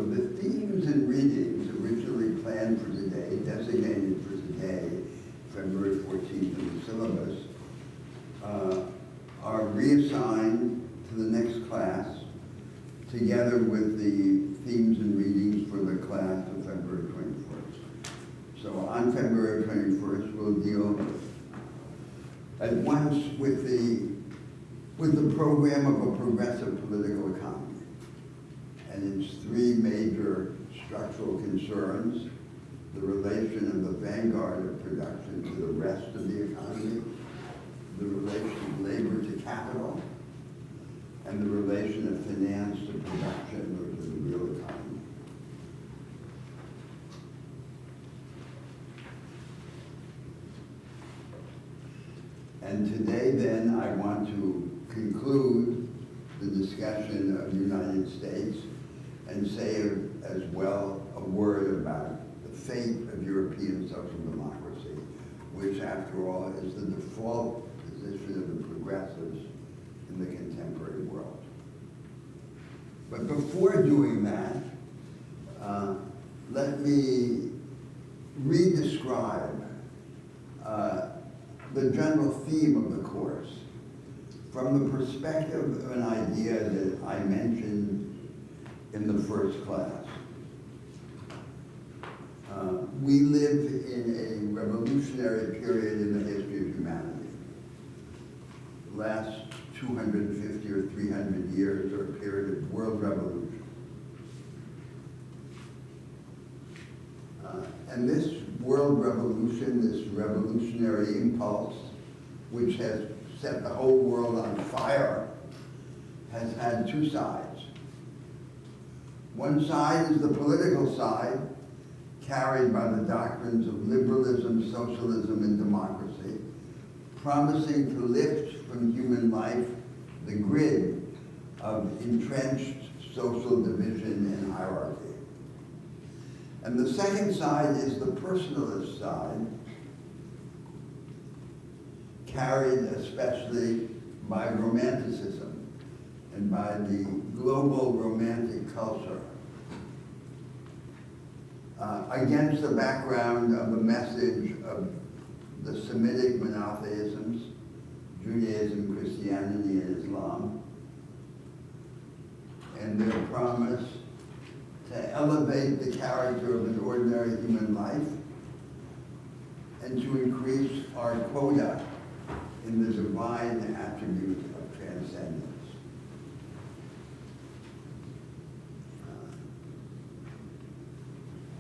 the themes and readings originally planned for today, designated for today, February 14th in the syllabus, are reassigned to the next class together with the themes and readings for the class of February 21st. So on February 21st, we'll deal at once with the program of a progressive political economy and its three major structural concerns: the relation of the vanguard of production to the rest of the economy, the relation of labor to capital, and the relation of finance to production or to the real economy. And today, then, I want to conclude the discussion of the United States and say as well a word about the fate of European social democracy, which, after all, is the default position of the progressives in the contemporary world. But before doing that, let me re-describe the general theme of the course from the perspective of an idea that I mentioned in the first class. We live in a revolutionary period in the history of humanity. The last 250 or 300 years are a period of world revolution. And this world revolution, this revolutionary impulse, which has set the whole world on fire, has had two sides. One side is the political side, carried by the doctrines of liberalism, socialism, and democracy, promising to lift from human life the grid of entrenched social division and hierarchy. And the second side is the personalist side, carried especially by romanticism and by the global romantic culture, against the background of the message of the Semitic monotheisms, Judaism, Christianity, and Islam, and their promise to elevate the character of an ordinary human life and to increase our quota in the divine attribute of transcendence.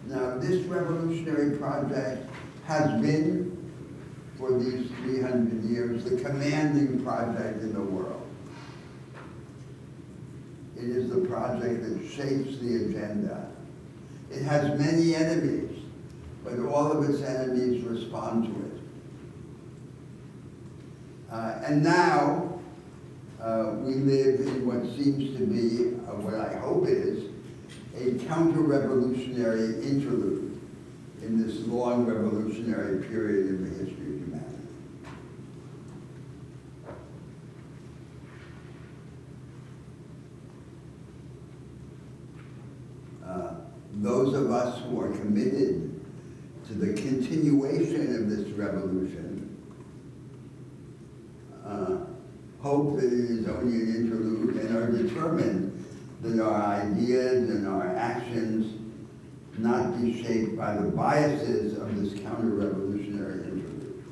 Now, this revolutionary project has been, for these 300 years, the commanding project in the world. It is the project that shapes the agenda. It has many enemies, but all of its enemies respond to it. And now, we live in what seems to be, what I hope is, a counter-revolutionary interlude in this long revolutionary period in the history of humanity. Those of us who are committed to the continuation of this revolution hope that it is only an interlude and are determined that our ideas and our actions not be shaped by the biases of this counter-revolutionary interlude.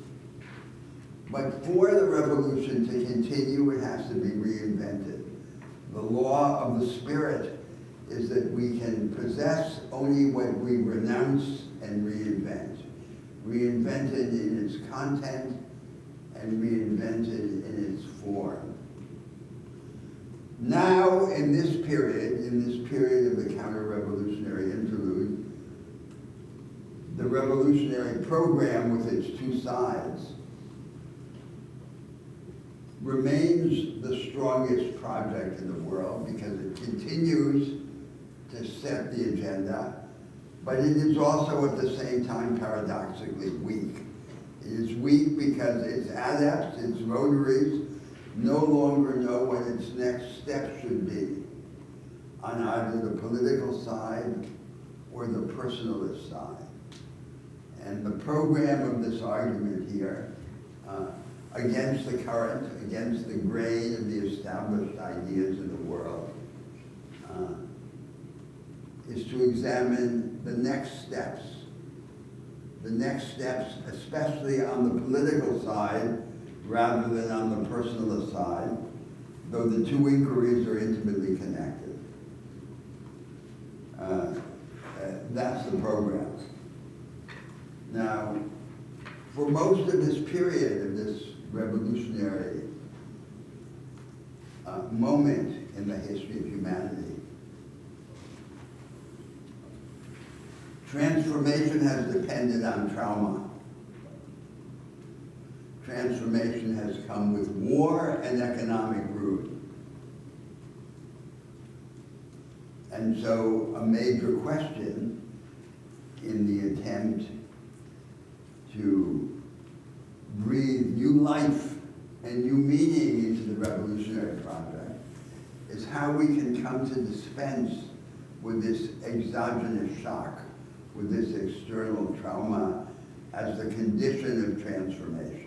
But for the revolution to continue, it has to be reinvented. The law of the spirit is that we can possess only what we renounce and reinvent. Reinvented in its content and reinvented in its form. Now, in this period of the counter-revolutionary interlude, the revolutionary program with its two sides remains the strongest project in the world because it continues to set the agenda, but it is also at the same time paradoxically weak. It is weak because its adepts, its votaries, no longer know what its next step should be. on either the political side or the personalist side. And the program of this argument here, against the current, against the grain of the established ideas of the world, is to examine the next steps, especially on the political side rather than on the personalist side, though the two inquiries are intimately connected. That's the program. Now, for most of this period of this revolutionary moment in the history of humanity, transformation has depended on trauma. Transformation has come with war and economic ruin. And so a major question in the attempt to breathe new life and new meaning into the revolutionary project is how we can come to dispense with this exogenous shock, with this external trauma as the condition of transformation.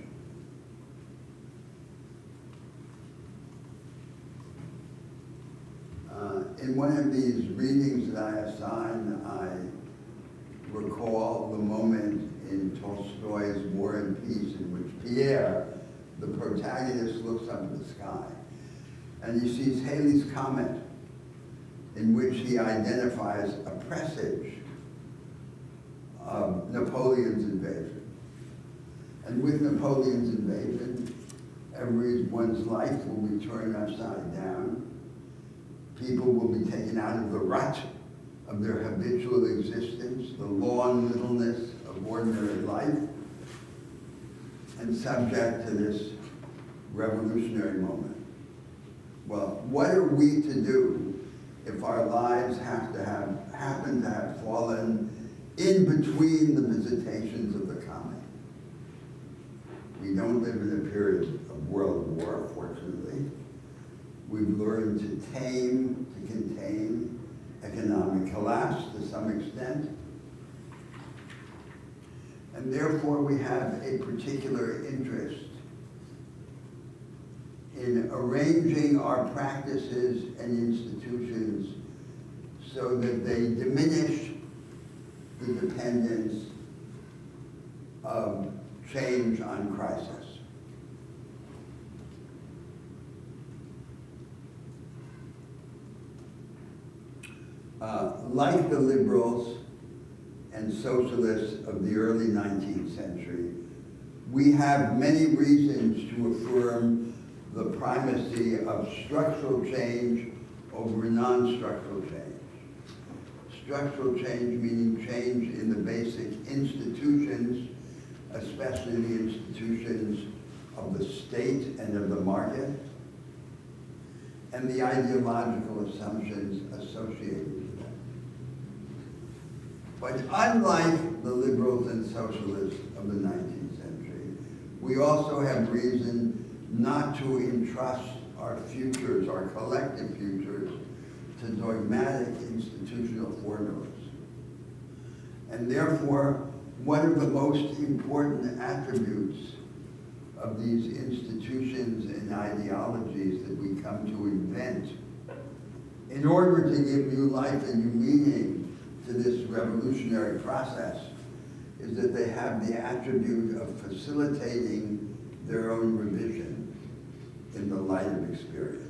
In one of these readings that I assign, I recall the moment in Tolstoy's War and Peace in which Pierre, the protagonist, looks up at the sky and he sees Halley's Comet, in which he identifies a presage of Napoleon's invasion. And with Napoleon's invasion, everyone's life will be turned upside down. People will be taken out of the rut of their habitual existence, the long littleness of ordinary life, and subject to this revolutionary moment. Well, what are we to do if our lives happen to have fallen in between the visitations of the comet? We don't live in a period of world war, fortunately. We've learned to tame, to contain economic collapse to some extent. And therefore we have a particular interest in arranging our practices and institutions so that they diminish the dependence of change on crisis. Like the liberals and socialists of the early 19th century, we have many reasons to affirm the primacy of structural change over non-structural change. Structural change meaning change in the basic institutions, especially the institutions of the state and of the market, and the ideological assumptions associated with them. But unlike the liberals and socialists of the 19th century, we also have reason not to entrust our futures, our collective futures, to dogmatic institutional formulas. And therefore, one of the most important attributes of these institutions and ideologies that we come to invent in order to give new life and new meaning to this revolutionary process is that they have the attribute of facilitating their own revision in the light of experience.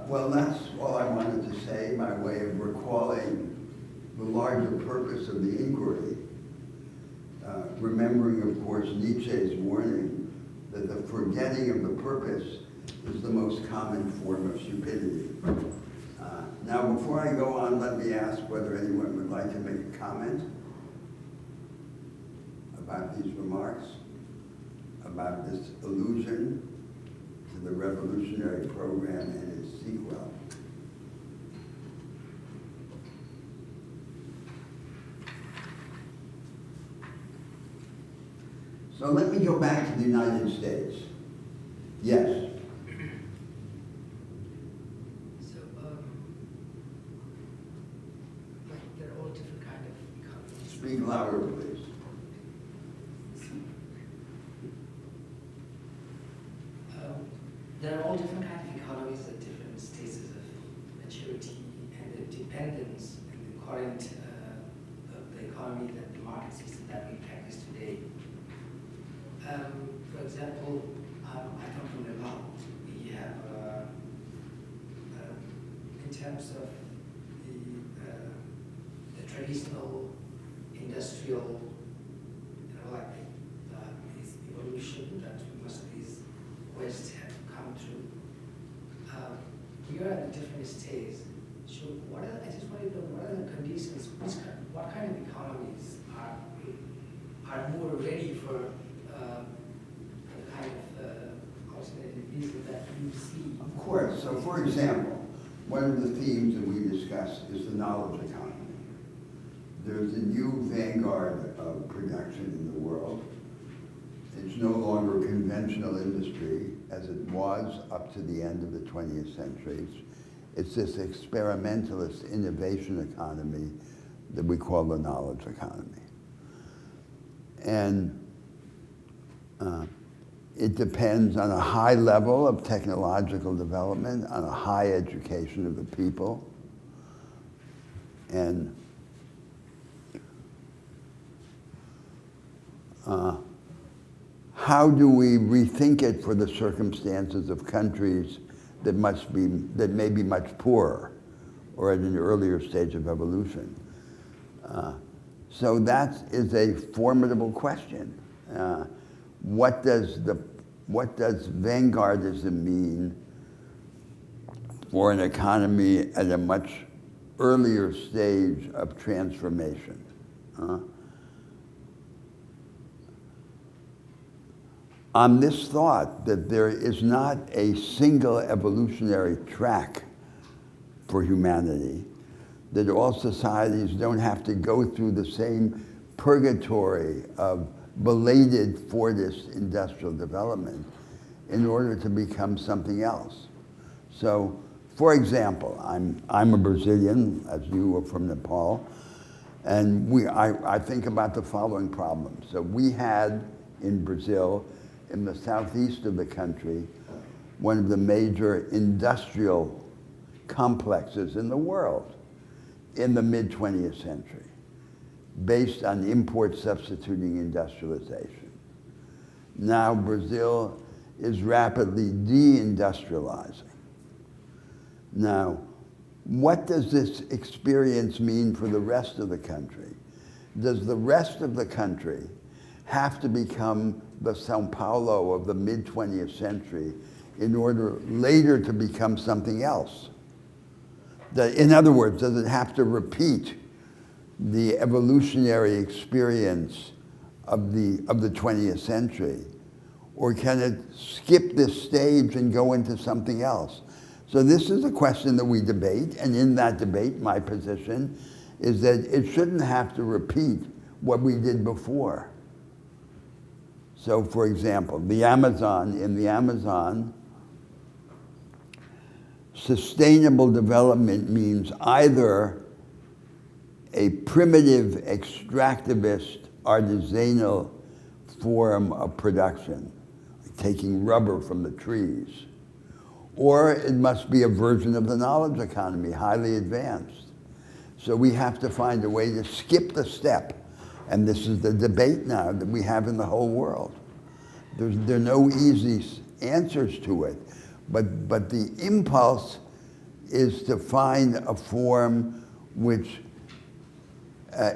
Well, that's all I wanted to say by way of recalling the larger purpose of the inquiry, remembering, of course, Nietzsche's warning that the forgetting of the purpose is the most common form of stupidity. Now, before I go on, let me ask whether anyone would like to make a comment about these remarks, about this allusion to the revolutionary program and its sequel. So let me go back to the United States. Yes. there are all different kinds of economies at different stages of maturity, and the dependence and the current of the economy that the market system that we practice today. For example, I come from Nepal. We have, in terms of the traditional industrial, like this evolution that most of these West have come through. We are at different stages. So I just wanted to know what are the conditions, what kind of economies are more ready for the kind of opportunities that you see? Of course. So, for example, one of the themes that we discussed is the knowledge economy. There's a new vanguard of production in the world. It's no longer a conventional industry as it was up to the end of the 20th century. It's this experimentalist innovation economy that we call the knowledge economy. And it depends on a high level of technological development, on a high education of the people, and how do we rethink it for the circumstances of countries that may be much poorer or at an earlier stage of evolution? So that is a formidable question. What does vanguardism mean for an economy at a much earlier stage of transformation? On this thought that there is not a single evolutionary track for humanity, that all societies don't have to go through the same purgatory of belated Fordist industrial development in order to become something else. So, for example, I'm a Brazilian, as you are from Nepal, and I think about the following problems. So we had in Brazil, in the southeast of the country, one of the major industrial complexes in the world in the mid-20th century, based on import substituting industrialization. Now Brazil is rapidly deindustrializing. Now, what does this experience mean for the rest of the country? Does the rest of the country have to become the Sao Paulo of the mid-20th century in order later to become something else? In other words, does it have to repeat the evolutionary experience of the 20th century? Or can it skip this stage and go into something else? So this is a question that we debate, and in that debate, my position is that it shouldn't have to repeat what we did before. So, for example, in the Amazon, sustainable development means either a primitive, extractivist, artisanal form of production, like taking rubber from the trees, or it must be a version of the knowledge economy, highly advanced. So we have to find a way to skip the step. And this is the debate now that we have in the whole world. There are no easy answers to it, but the impulse is to find a form which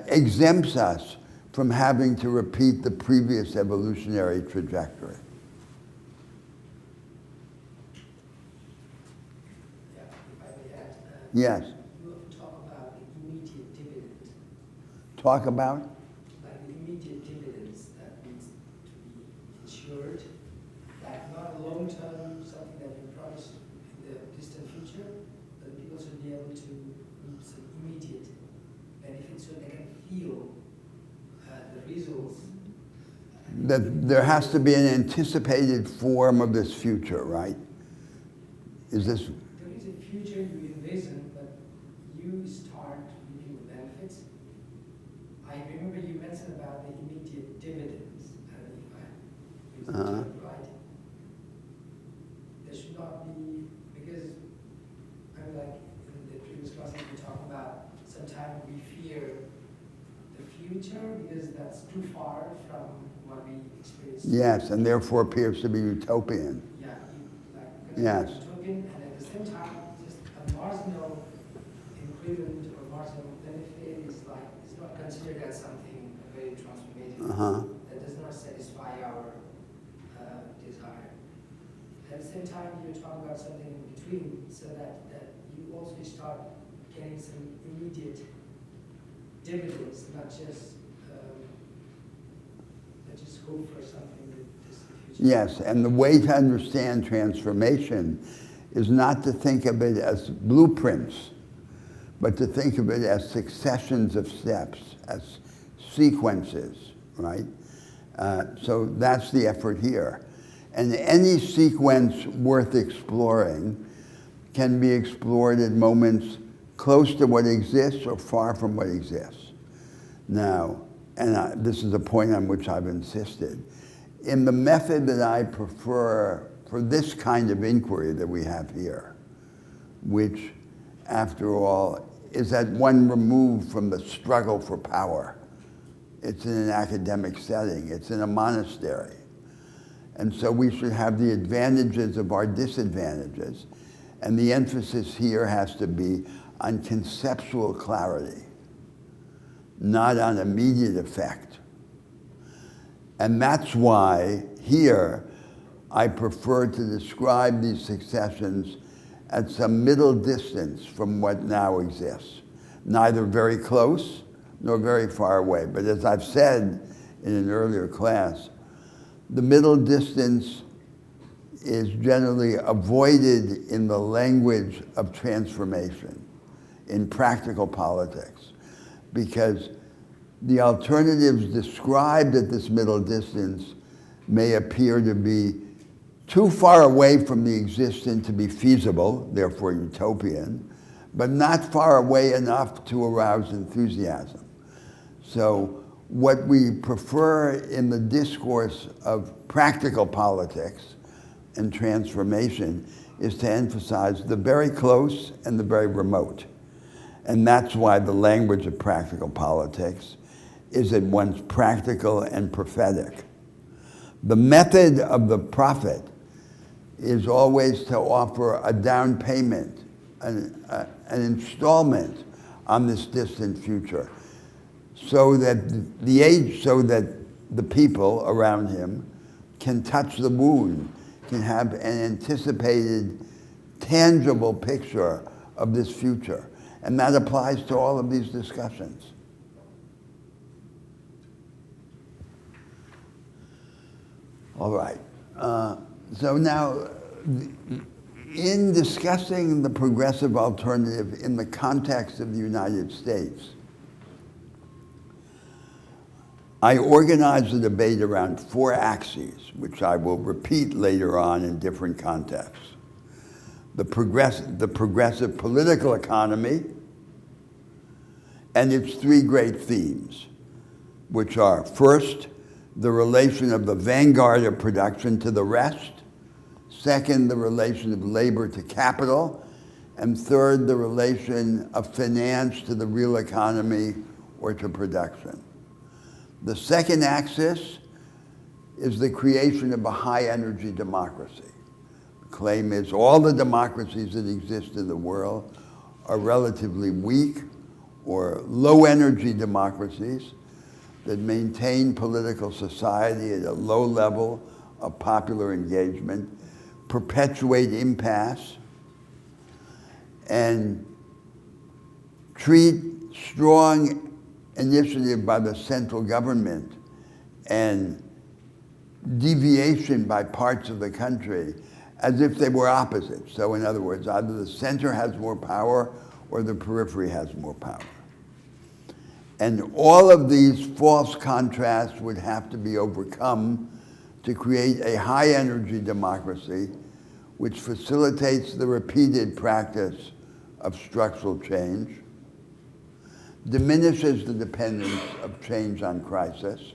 exempts us from having to repeat the previous evolutionary trajectory. Yeah, if I may add, Yes. you often talk about the immediate dividend. Talk about? Like the immediate dividends that needs to be ensured, that not a long-term, something that you promise in the distant future, but people should be able to reap some immediate benefits so they can feel the results. That there has to be an anticipated form of this future, right? Is this? There is a future you envision, but you start reaping the benefits. I remember you mentioned about the immediate dividends. I don't know if I used the term right. There should not because I mean, like in the previous class we talked about, sometimes we fear the future because that's too far from what we experience. Yes, and therefore appears to be utopian. Yeah, like Yes. utopian, and at the same time, just a marginal increment or marginal benefit is like, it's not considered as something very transformative. Uh-huh. That does not satisfy our desire. At the same time, you talk about something in between, so that you also start getting some immediate dividends, not just hope for something that is the future. Yes, and the way to understand transformation is not to think of it as blueprints, but to think of it as successions of steps, as sequences, right? So that's the effort here. And any sequence worth exploring can be explored at moments close to what exists or far from what exists. Now, and this is a point on which I've insisted, in the method that I prefer for this kind of inquiry that we have here, which, after all, is at one removed from the struggle for power. It's in an academic setting. It's in a monastery. And so we should have the advantages of our disadvantages. And the emphasis here has to be on conceptual clarity, not on immediate effect. And that's why here I prefer to describe these successions at some middle distance from what now exists. Neither very close nor very far away. But as I've said in an earlier class, the middle distance is generally avoided in the language of transformation, in practical politics, because the alternatives described at this middle distance may appear to be too far away from the existent to be feasible, therefore utopian, but not far away enough to arouse enthusiasm. So what we prefer in the discourse of practical politics and transformation is to emphasize the very close and the very remote. And that's why the language of practical politics is at once practical and prophetic. The method of the prophet is always to offer a down payment, an installment on this distant future, so that the people around him can touch the wound, can have an anticipated, tangible picture of this future. And that applies to all of these discussions. All right. So now, in discussing the progressive alternative in the context of the United States, I organized the debate around 4 axes, which I will repeat later on in different contexts. The progressive political economy and its 3 great themes, which are, first, the relation of the vanguard of production to the rest, second, the relation of labor to capital, and third, the relation of finance to the real economy or to production. The second axis is the creation of a high-energy democracy. The claim is all the democracies that exist in the world are relatively weak or low-energy democracies that maintain political society at a low level of popular engagement, perpetuate impasse, and treat strong initiative by the central government and deviation by parts of the country as if they were opposites. So in other words, either the center has more power or the periphery has more power. And all of these false contrasts would have to be overcome to create a high-energy democracy which facilitates the repeated practice of structural change, diminishes the dependence of change on crisis,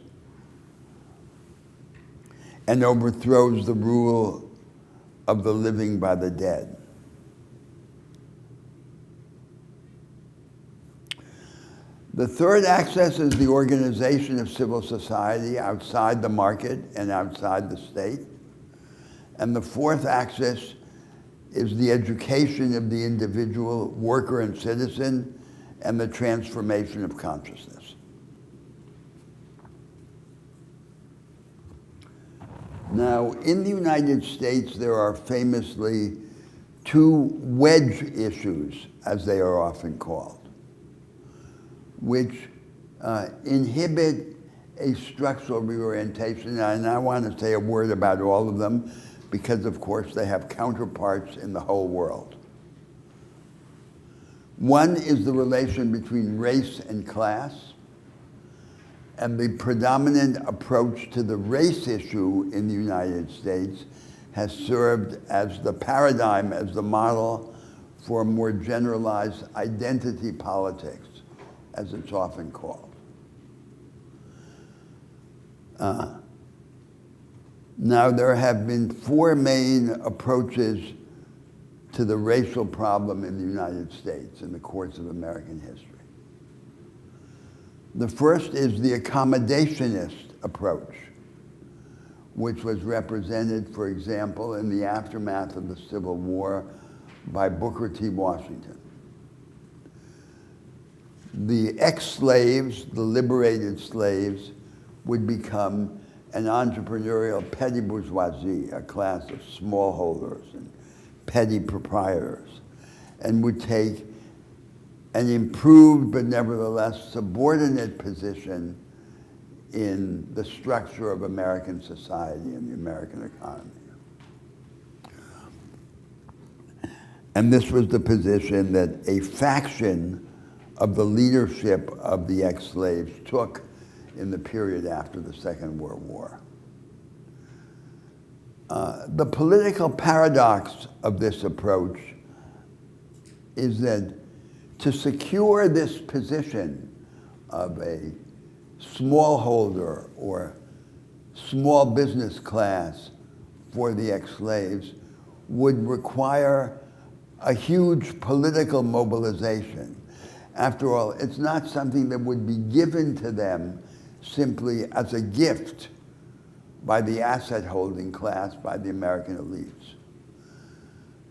and overthrows the rule of the living by the dead. The third axis is the organization of civil society outside the market and outside the state. And the fourth axis is the education of the individual worker and citizen and the transformation of consciousness. Now, in the United States, there are famously two wedge issues, as they are often called, which inhibit a structural reorientation. And I want to say a word about all of them because, of course, they have counterparts in the whole world. One is the relation between race and class, and the predominant approach to the race issue in the United States has served as the paradigm, as the model for more generalized identity politics, as it's often called. Now, there have been four main approaches to the racial problem in the United States in the course of American history. The first is the accommodationist approach, which was represented, for example, in the aftermath of the Civil War by Booker T. Washington. The ex-slaves, the liberated slaves, would become an entrepreneurial petty bourgeoisie, a class of smallholders and petty proprietors, and would take an improved but nevertheless subordinate position in the structure of American society and the American economy. And this was the position that a faction of the leadership of the ex-slaves took in the period after the Second World War. The political paradox of this approach is that to secure this position of a smallholder or small business class for the ex-slaves would require a huge political mobilization. After all, it's not something that would be given to them simply as a gift by the asset-holding class, by the American elites.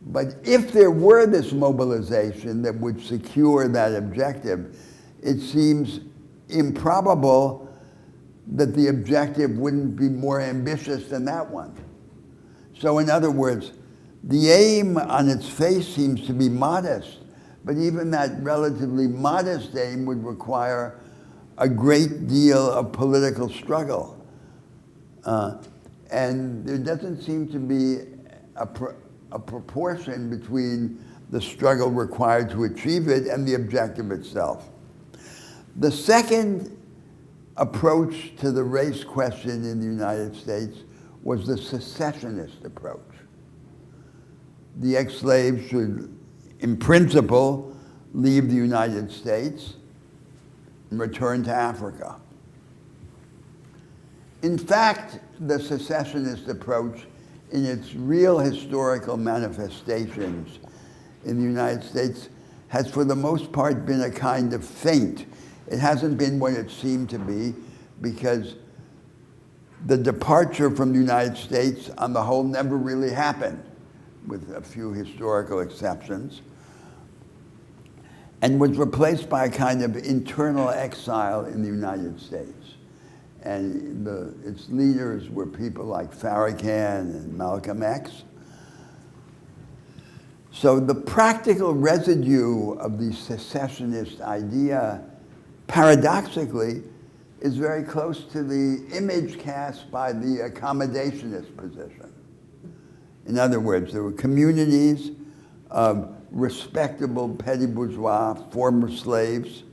But if there were this mobilization that would secure that objective, it seems improbable that the objective wouldn't be more ambitious than that one. So in other words, the aim on its face seems to be modest, but even that relatively modest aim would require a great deal of political struggle. And there doesn't seem to be a proportion between the struggle required to achieve it and the objective itself. The second approach to the race question in the United States was the secessionist approach. The ex-slaves should, in principle, leave the United States and return to Africa. In fact, the secessionist approach, in its real historical manifestations in the United States, has for the most part been a kind of feint. It hasn't been what it seemed to be, because the departure from the United States on the whole never really happened, with a few historical exceptions, and was replaced by a kind of internal exile in the United States. And its leaders were people like Farrakhan and Malcolm X. So the practical residue of the secessionist idea, paradoxically, is very close to the image cast by the accommodationist position. In other words, there were communities of respectable petty bourgeois, former slaves,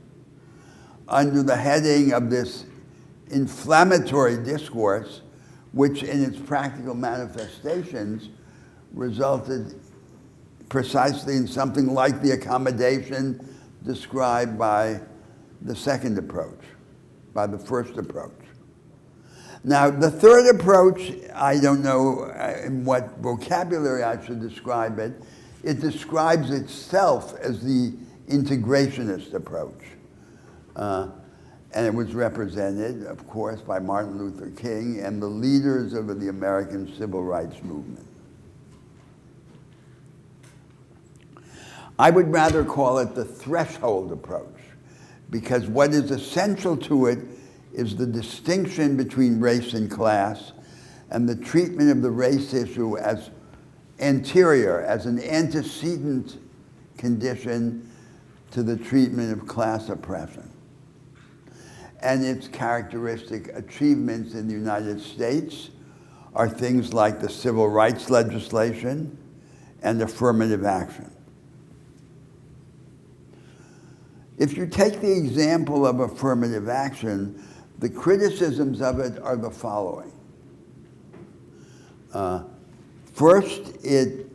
under the heading of this inflammatory discourse, which in its practical manifestations resulted precisely in something like the accommodation described by the second approach, by the first approach. Now, the third approach, I don't know in what vocabulary I should describe it. It describes itself as the integrationist approach. And it was represented, of course, by Martin Luther King and the leaders of the American Civil Rights Movement. I would rather call it the threshold approach, because what is essential to it is the distinction between race and class and the treatment of the race issue as anterior, as an antecedent condition to the treatment of class oppression. And its characteristic achievements in the United States are things like the civil rights legislation and affirmative action. If you take the example of affirmative action, the criticisms of it are the following. First, it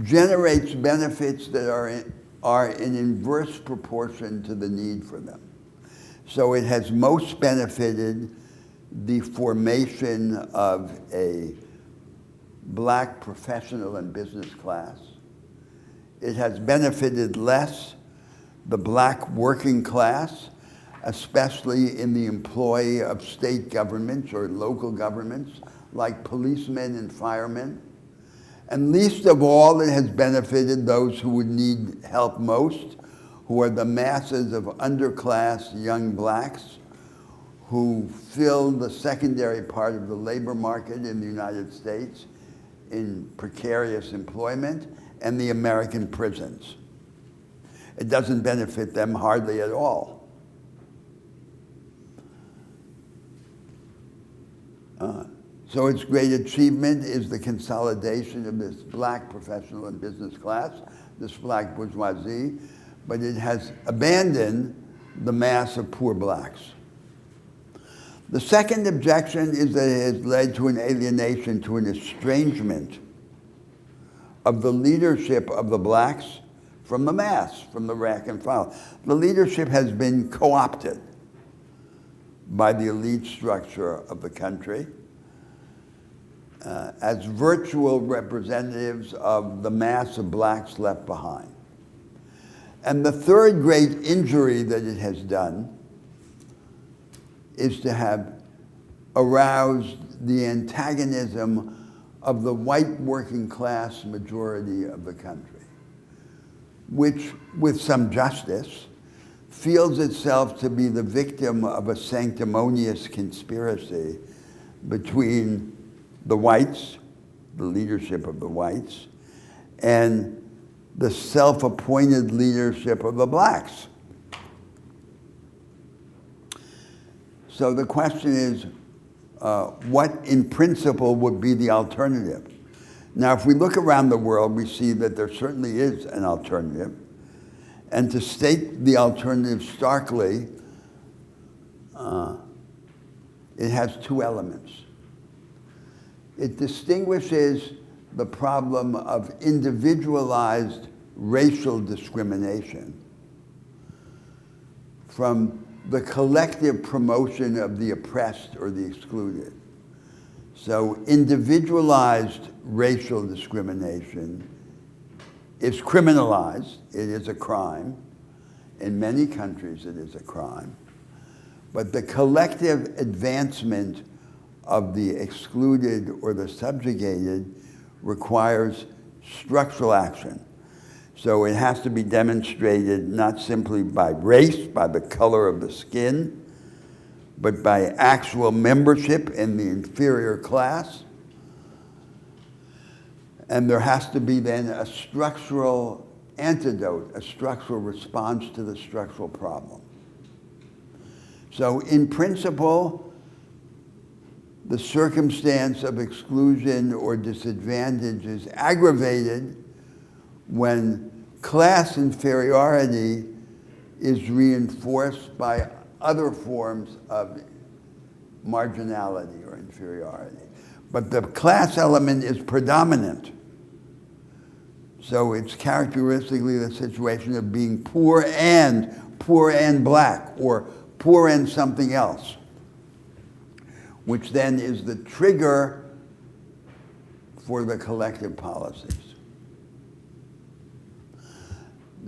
generates benefits that are in inverse proportion to the need for them. So it has most benefited the formation of a black professional and business class. It has benefited less the black working class, especially in the employ of state governments or local governments, like policemen and firemen. And least of all, it has benefited those who would need help most, who are the masses of underclass young blacks who fill the secondary part of the labor market in the United States in precarious employment and the American prisons. It doesn't benefit them hardly at all. So its great achievement is the consolidation of this black professional and business class, this black bourgeoisie, but it has abandoned the mass of poor blacks. The second objection is that it has led to an alienation, to an estrangement of the leadership of the blacks from the mass, from the rank and file. The leadership has been co-opted by the elite structure of the country as virtual representatives of the mass of blacks left behind. And the third great injury that it has done is to have aroused the antagonism of the white working class majority of the country, which, with some justice, feels itself to be the victim of a sanctimonious conspiracy between the whites, the leadership of the whites, and the self-appointed leadership of the blacks. So the question is, what in principle would be the alternative? Now, if we look around the world, we see that there certainly is an alternative. And to state the alternative starkly, it has two elements. It distinguishes the problem of individualized racial discrimination from the collective promotion of the oppressed or the excluded. So individualized racial discrimination is criminalized. It is a crime. In many countries, it is a crime. But the collective advancement of the excluded or the subjugated requires structural action. So it has to be demonstrated not simply by race, by the color of the skin, but by actual membership in the inferior class. And there has to be then a structural antidote, a structural response to the structural problem. So in principle, the circumstance of exclusion or disadvantage is aggravated when class inferiority is reinforced by other forms of marginality or inferiority. But the class element is predominant. So it's characteristically the situation of being poor and black, or poor and something else. which then is the trigger for the collective policies.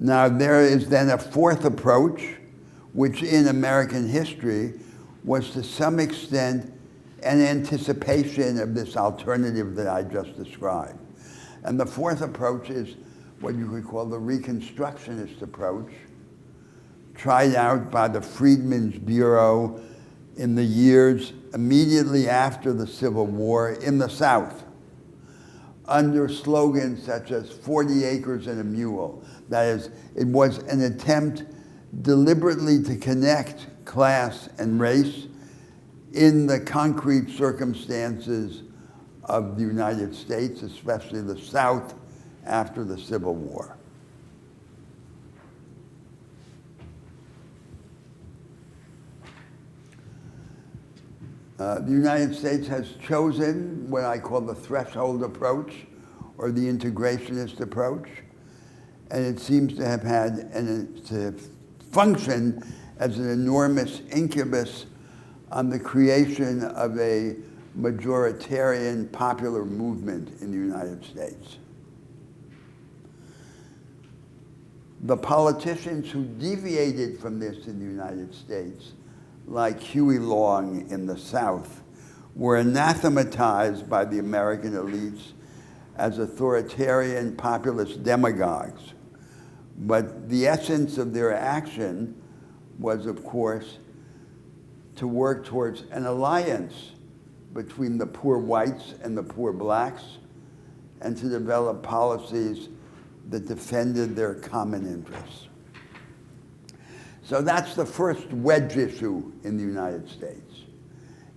Now, there is then a fourth approach, which in American history was to some extent an anticipation of this alternative that I just described. And the fourth approach is what you could call the Reconstructionist approach, tried out by the Freedmen's Bureau in the years immediately after the Civil War in the South, under slogans such as 40 acres and a mule. That is, it was an attempt deliberately to connect class and race in the concrete circumstances of the United States, especially the South after the Civil War. The United States has chosen what I call the threshold approach, or the integrationist approach, and it seems to have had to function as an enormous incubus on the creation of a majoritarian popular movement in the United States. The politicians who deviated from this in the United States, like Huey Long in the South, were anathematized by the American elites as authoritarian populist demagogues. But the essence of their action was, of course, to work towards an alliance between the poor whites and the poor blacks, and to develop policies that defended their common interests. So that's the first wedge issue in the United States,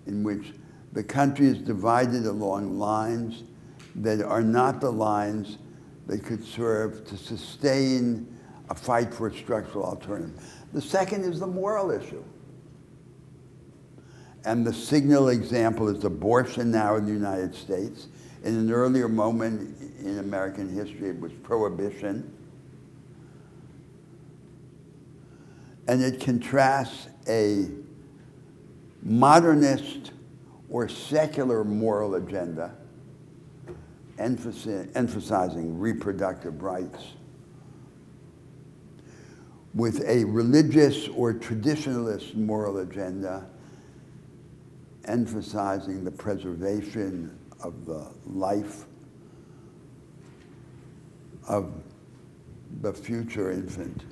in which the country is divided along lines that are not the lines that could serve to sustain a fight for a structural alternative. The second is the moral issue. And the signal example is abortion now in the United States. In an earlier moment in American history, it was prohibition. And it contrasts a modernist or secular moral agenda, emphasizing reproductive rights, with a religious or traditionalist moral agenda, emphasizing the preservation of the life of the future infant.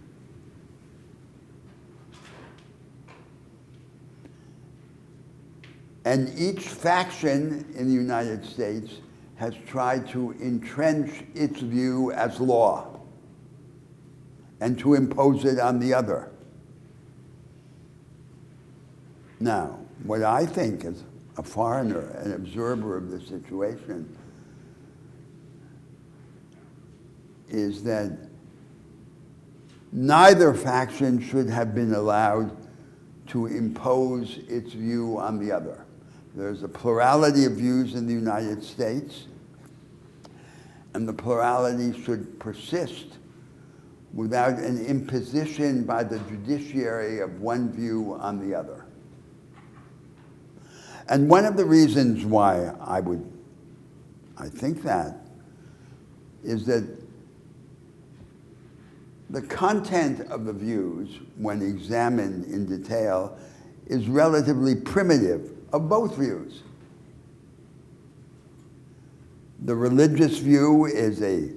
And each faction in the United States has tried to entrench its view as law and to impose it on the other. Now, what I think as a foreigner, an observer of the situation, is that neither faction should have been allowed to impose its view on the other. There's a plurality of views in the United States, and the plurality should persist without an imposition by the judiciary of one view on the other. And one of the reasons why I think that is that the content of the views, when examined in detail, is relatively primitive of both views. The religious view is a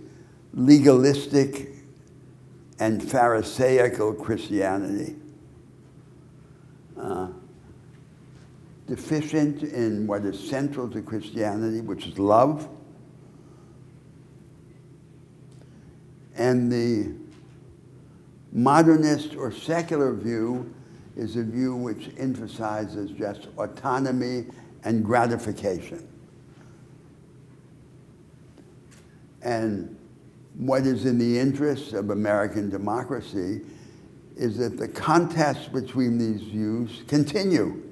legalistic and Pharisaical Christianity, deficient in what is central to Christianity, which is love. And the modernist or secular view is a view which emphasizes just autonomy and gratification. And what is in the interest of American democracy is that the contests between these views continue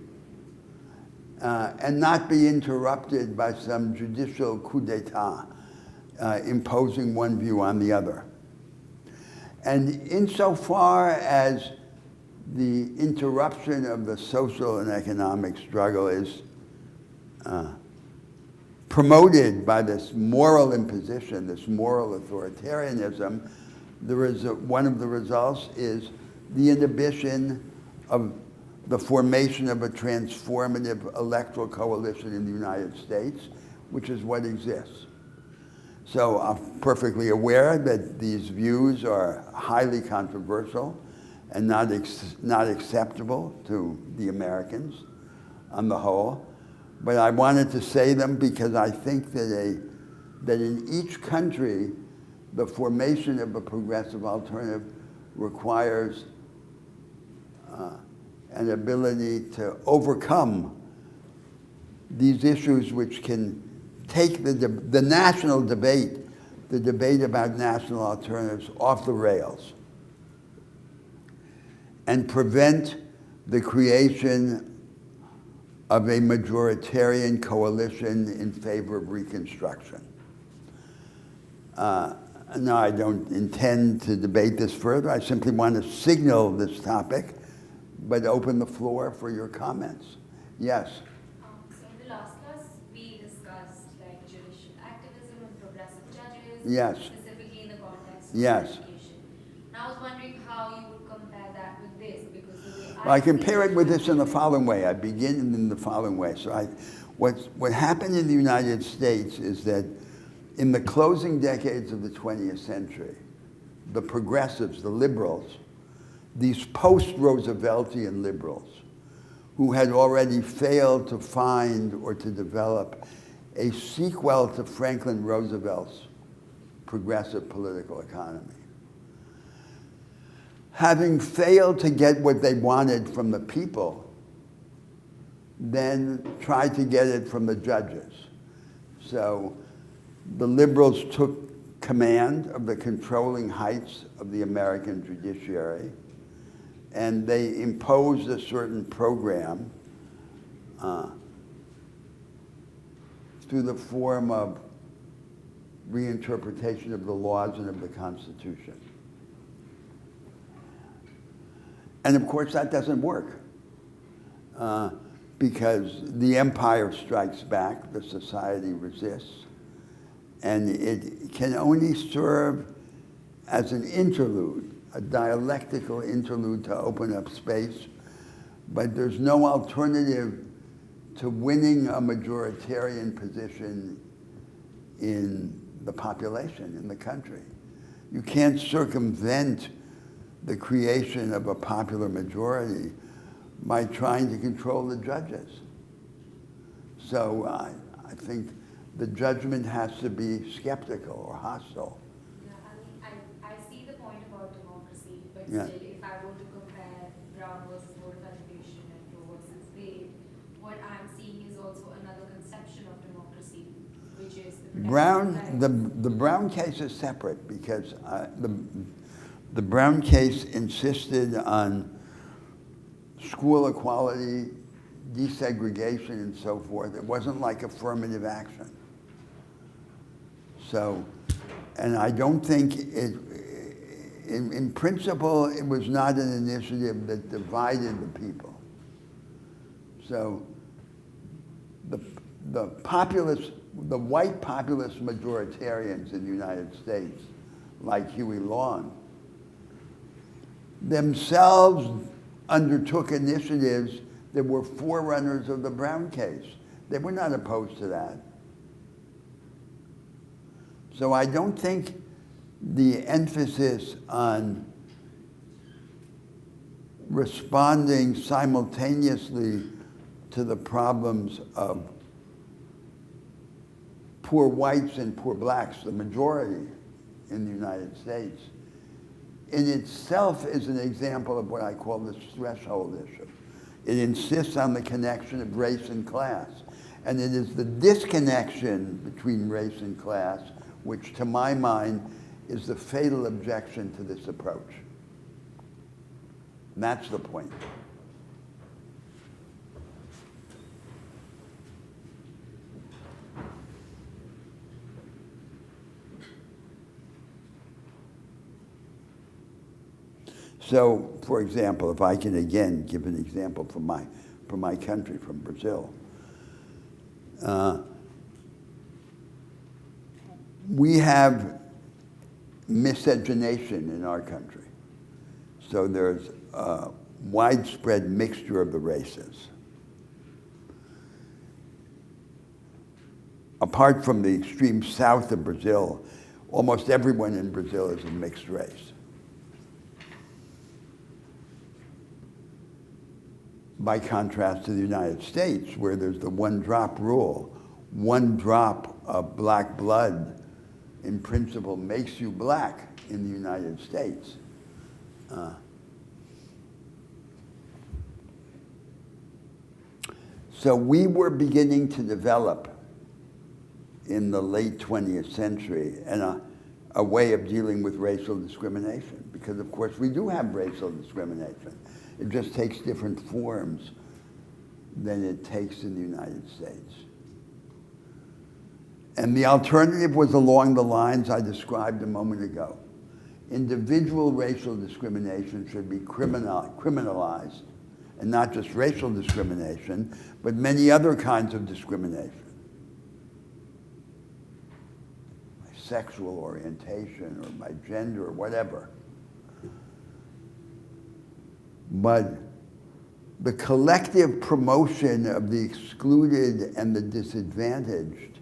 and not be interrupted by some judicial coup d'etat imposing one view on the other. And insofar as the interruption of the social and economic struggle is promoted by this moral imposition, this moral authoritarianism, one of the results is the inhibition of the formation of a transformative electoral coalition in the United States, which is what exists. So I'm perfectly aware that these views are highly controversial and not acceptable to the Americans on the whole. But I wanted to say them because I think that in each country, the formation of a progressive alternative requires an ability to overcome these issues which can take the national debate, the debate about national alternatives, off the rails and prevent the creation of a majoritarian coalition in favor of Reconstruction. No, I don't intend to debate this further. I simply want to signal this topic, but open the floor for your comments. Yes? So in the last class, we discussed like judicial activism and progressive judges, Yes. specifically in the context of Yes. education. And I was wondering how you would compare that with this, because the way Well, I compare it with this in the following way. I begin in the following way. So what happened in the United States is that in the closing decades of the 20th century, the progressives, the liberals, these post-Rooseveltian liberals, who had already failed to find or to develop a sequel to Franklin Roosevelt's progressive political economy, having failed to get what they wanted from the people, then tried to get it from the judges. So the liberals took command of the controlling heights of the American judiciary, and they imposed a certain program through the form of reinterpretation of the laws and of the Constitution. And of course, that doesn't work because the empire strikes back, the society resists, and it can only serve as an interlude, a dialectical interlude to open up space, but there's no alternative to winning a majoritarian position in the population, in the country. You can't circumvent the creation of a popular majority by trying to control the judges. So I think the judgment has to be skeptical or hostile. Yeah, I see the point about democracy, but Yeah. still, if I were to compare Brown versus Board of Education and Roe versus Wade, what I'm seeing is also another conception of democracy, which is the protection of rights. The Brown case is separate because the Brown case insisted on school equality, desegregation, and so forth. It wasn't like affirmative action. So, and I don't think in principle, it was not an initiative that divided the people. So, the white populist majoritarians in the United States, like Huey Long, themselves undertook initiatives that were forerunners of the Brown case. They were not opposed to that. So I don't think the emphasis on responding simultaneously to the problems of poor whites and poor blacks, the majority in the United States, in itself is an example of what I call the threshold issue. It insists on the connection of race and class. And it is the disconnection between race and class which, to my mind, is the fatal objection to this approach. And that's the point. So, for example, if I can again give an example from my country, from Brazil, We have miscegenation in our country. So there's a widespread mixture of the races. Apart from the extreme south of Brazil, almost everyone in Brazil is a mixed race. By contrast to the United States, where there's the one-drop rule. One drop of black blood, in principle, makes you black in the United States. So we were beginning to develop in the late 20th century and a way of dealing with racial discrimination, because of course we do have racial discrimination. It just takes different forms than it takes in the United States. And the alternative was along the lines I described a moment ago. Individual racial discrimination should be criminalized, and not just racial discrimination, but many other kinds of discrimination. By sexual orientation or by gender or whatever. But the collective promotion of the excluded and the disadvantaged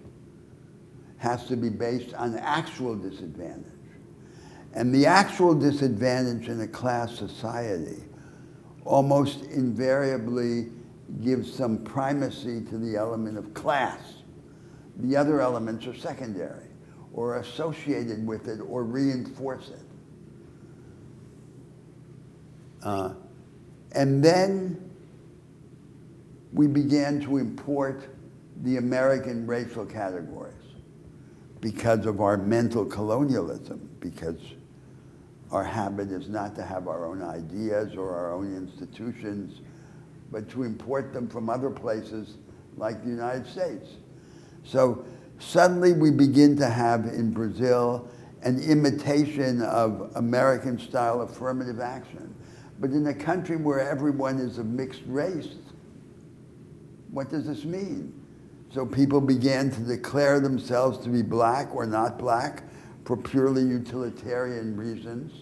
has to be based on actual disadvantage. And the actual disadvantage in a class society almost invariably gives some primacy to the element of class. The other elements are secondary, or associated with it, or reinforce it. And then we began to import the American racial categories because of our mental colonialism, because our habit is not to have our own ideas or our own institutions, but to import them from other places like the United States. So suddenly we begin to have in Brazil an imitation of American-style affirmative action. But in a country where everyone is of mixed race, what does this mean? So people began to declare themselves to be black or not black for purely utilitarian reasons.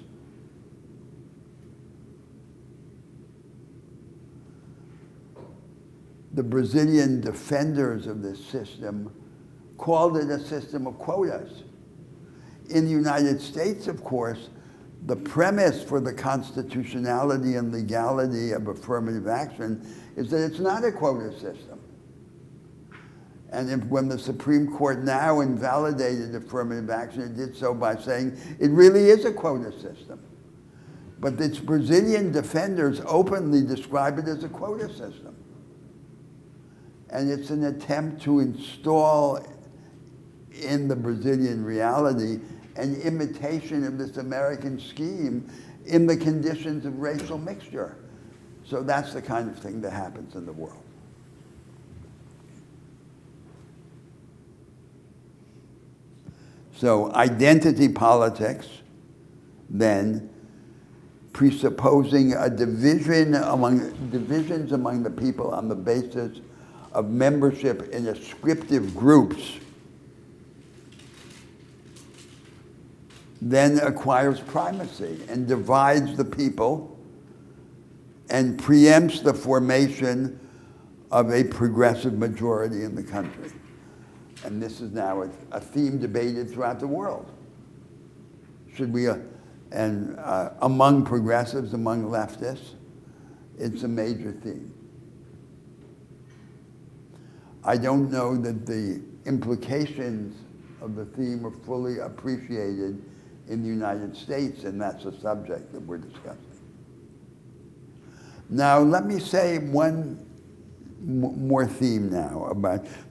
The Brazilian defenders of this system called it a system of quotas. In the United States, of course, the premise for the constitutionality and legality of affirmative action is that it's not a quota system. And when the Supreme Court now invalidated affirmative action, it did so by saying it really is a quota system. But its Brazilian defenders openly describe it as a quota system. And it's an attempt to install in the Brazilian reality an imitation of this American scheme in the conditions of racial mixture. So that's the kind of thing that happens in the world. So identity politics, then, presupposing a divisions among the people on the basis of membership in ascriptive groups, then acquires primacy and divides the people and preempts the formation of a progressive majority in the country. And this is now a theme debated throughout the world. Should we, among progressives, among leftists, it's a major theme. I don't know that the implications of the theme are fully appreciated in the United States, and that's a subject that we're discussing. Now, let me say one more theme now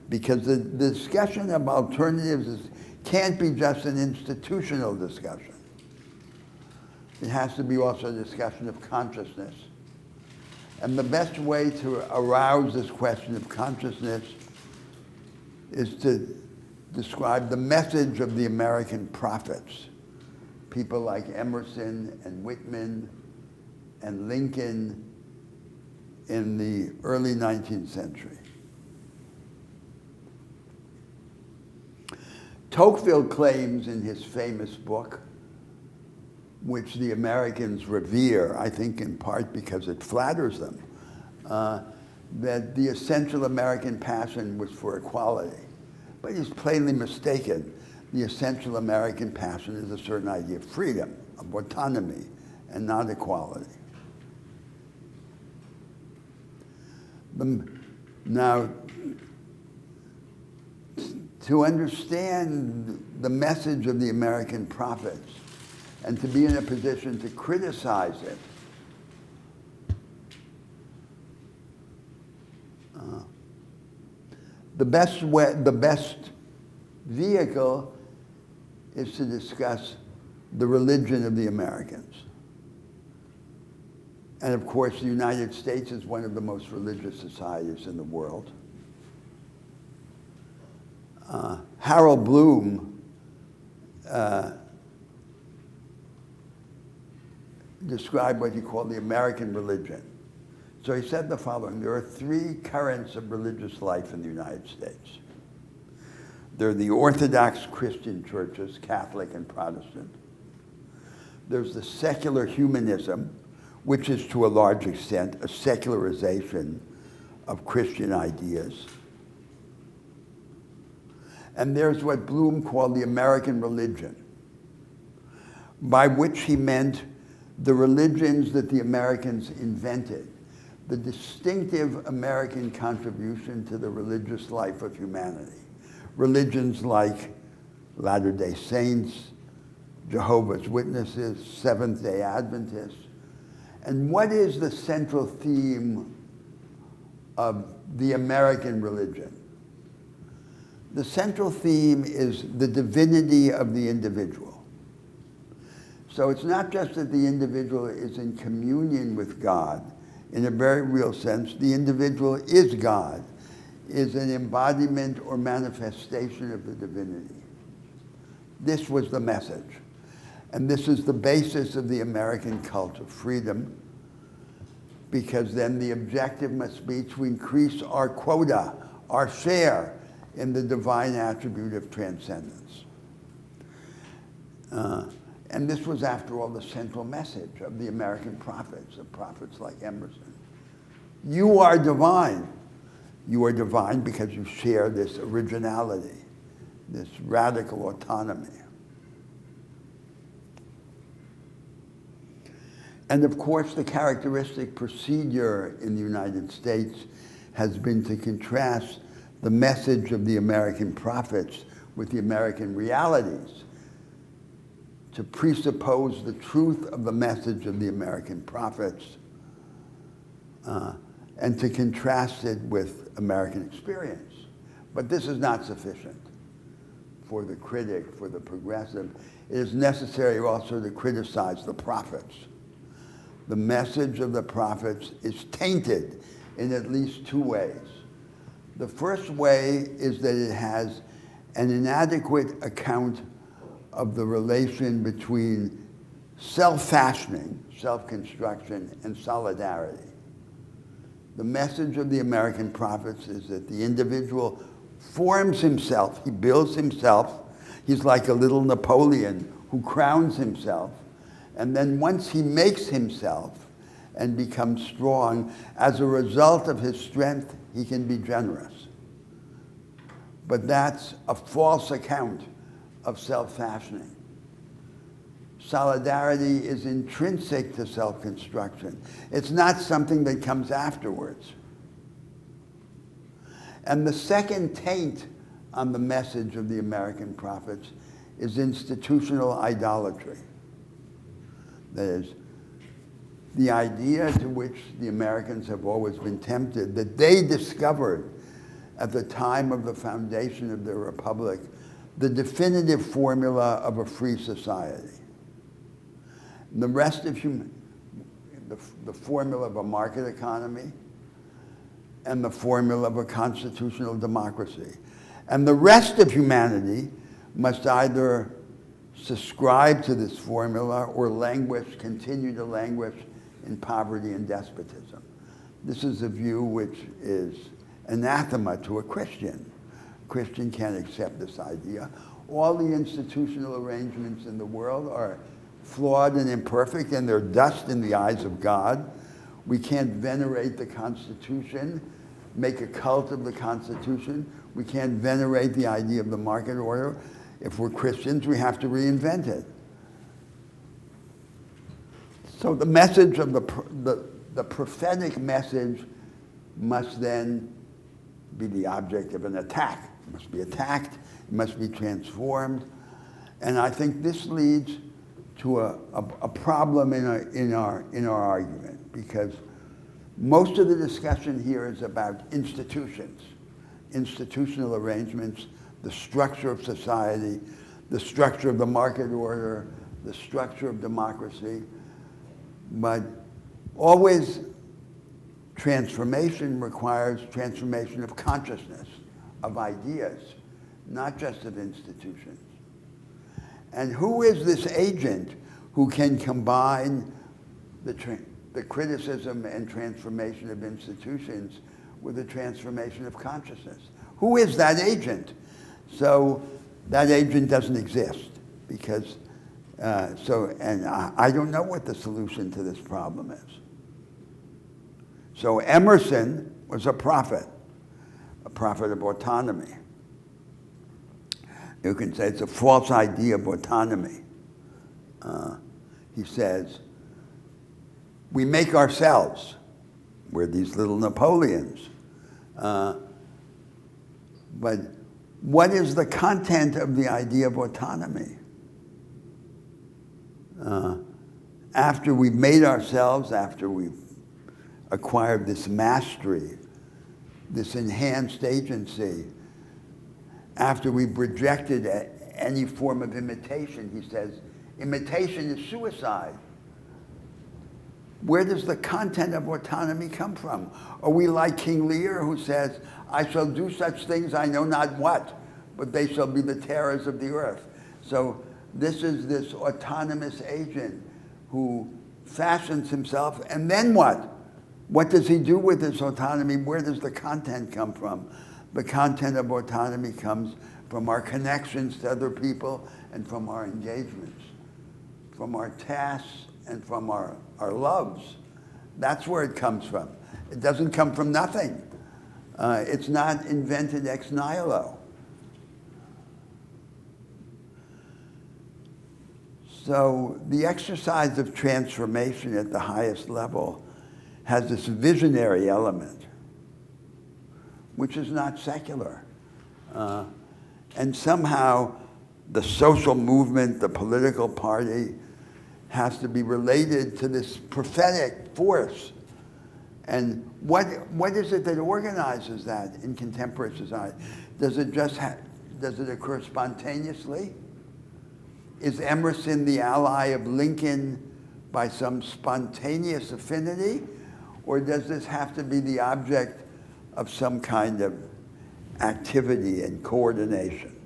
because the discussion of alternatives can't be just an institutional discussion. It has to be also a discussion of consciousness. And the best way to arouse this question of consciousness is to describe the message of the American prophets, people like Emerson and Whitman and Lincoln in the early 19th century. Tocqueville claims in his famous book, which the Americans revere, I think in part because it flatters them, that the essential American passion was for equality. But he's plainly mistaken. The essential American passion is a certain idea of freedom, of autonomy, and not equality. Now, to understand the message of the American prophets and to be in a position to criticize it, the best vehicle is to discuss the religion of the Americans. And of course, the United States is one of the most religious societies in the world. Harold Bloom described what he called the American religion. So he said the following: there are three currents of religious life in the United States. There are the Orthodox Christian churches, Catholic and Protestant. There's the secular humanism, which is to a large extent a secularization of Christian ideas. And there's what Bloom called the American religion, by which he meant the religions that the Americans invented, the distinctive American contribution to the religious life of humanity. Religions like Latter-day Saints, Jehovah's Witnesses, Seventh-day Adventists. And what is the central theme of the American religion? The central theme is the divinity of the individual. So it's not just that the individual is in communion with God. In a very real sense, the individual is God, is an embodiment or manifestation of the divinity. This was the message. And this is the basis of the American cult of freedom, because then the objective must be to increase our quota, our share in the divine attribute of transcendence. And this was, after all, the central message of the American prophets, of prophets like Emerson. You are divine. You are divine because you share this originality, this radical autonomy. And of course, the characteristic procedure in the United States has been to contrast the message of the American prophets with the American realities, to presuppose the truth of the message of the American prophets, and to contrast it with American experience. But this is not sufficient for the critic, for the progressive. It is necessary also to criticize the prophets. The message of the prophets is tainted in at least two ways. The first way is that it has an inadequate account of the relation between self-fashioning, self-construction, and solidarity. The message of the American prophets is that the individual forms himself, he builds himself. He's like a little Napoleon who crowns himself. And then once he makes himself and becomes strong, as a result of his strength, he can be generous. But that's a false account of self-fashioning. Solidarity is intrinsic to self-construction. It's not something that comes afterwards. And the second taint on the message of the American prophets is institutional idolatry. That is, the idea to which the Americans have always been tempted, that they discovered at the time of the foundation of their republic, the definitive formula of a free society. And the rest of the formula of a market economy and the formula of a constitutional democracy. And the rest of humanity must either subscribe to this formula or continue to languish in poverty and despotism. This is a view which is anathema to a Christian, Christian can't accept this idea. All the institutional arrangements in the world are flawed and imperfect, and they're dust in the eyes of God. We can't venerate the Constitution, make a cult of the Constitution. We can't venerate the idea of the market order. If we're Christians, we have to reinvent it. So the message of the prophetic message must then be the object of an attack. It must be attacked, it must be transformed. And I think this leads to a problem in our argument, because most of the discussion here is about institutions, institutional arrangements, the structure of society, the structure of the market order, the structure of democracy. But always transformation requires transformation of consciousness, of ideas, not just of institutions. And who is this agent who can combine the criticism and transformation of institutions with the transformation of consciousness? Who is that agent? So that agent doesn't exist, because I don't know what the solution to this problem is. So Emerson was a prophet of autonomy. You can say it's a false idea of autonomy. He says, we make ourselves. We're these little Napoleons. But what is the content of the idea of autonomy? After we've made ourselves, after we've acquired this mastery, this enhanced agency, after we've rejected any form of imitation, he says, imitation is suicide. Where does the content of autonomy come from? Are we like King Lear, who says, I shall do such things I know not what, but they shall be the terrors of the earth? So this is this autonomous agent who fashions himself, and then what? What does he do with this autonomy? Where does the content come from? The content of autonomy comes from our connections to other people and from our engagements, from our tasks and from our loves. That's where it comes from. It doesn't come from nothing. It's not invented ex nihilo. So the exercise of transformation at the highest level has this visionary element, which is not secular. And somehow the social movement, the political party, has to be related to this prophetic force. And what is it that organizes that in contemporary society? Does it occur spontaneously? Is Emerson the ally of Lincoln by some spontaneous affinity? Or does this have to be the object of some kind of activity and coordination?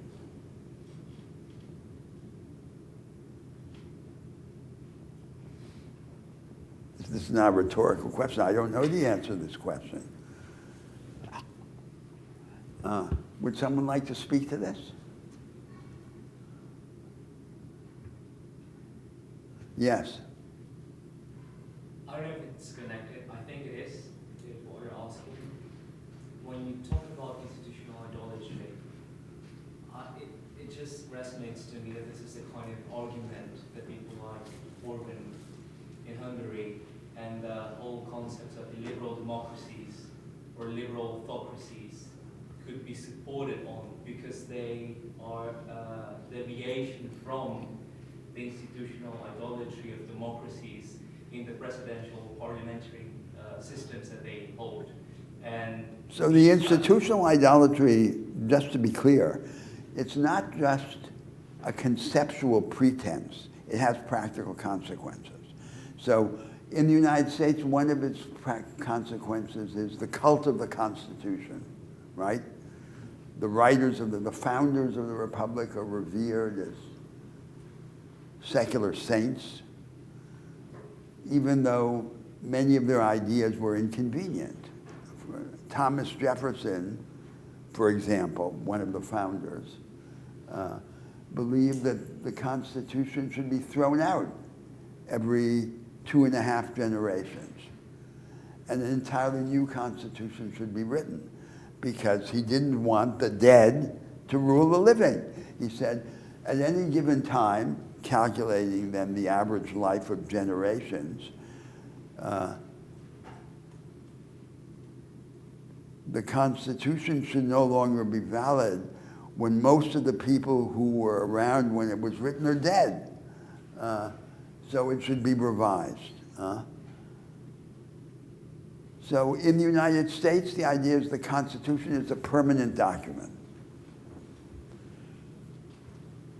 This is not a rhetorical question. I don't know the answer to this question. Would someone like to speak to this? Yes. I don't know if it's connected. I think it is, if what you're asking. When you talk about institutional idolatry, it just resonates to me that this is a kind of argument that people like Orban in Hungary and the whole concept of liberal democracies or liberal autocracies could be supported on, because they are deviation from the institutional idolatry of democracies in the presidential parliamentary systems that they hold. And so the institutional idolatry, just to be clear, it's not just a conceptual pretense. It has practical consequences. So in the United States, one of its consequences is the cult of the Constitution, right? The writers of the founders of the Republic are revered as secular saints, even though many of their ideas were inconvenient. Thomas Jefferson for example, one of the founders, believed that the Constitution should be thrown out every 2.5 generations. And an entirely new Constitution should be written because he didn't want the dead to rule the living. He said, at any given time, calculating then the average life of generations, the Constitution should no longer be valid when most of the people who were around when it was written are dead. So it should be revised. So in the United States, the idea is the Constitution is a permanent document.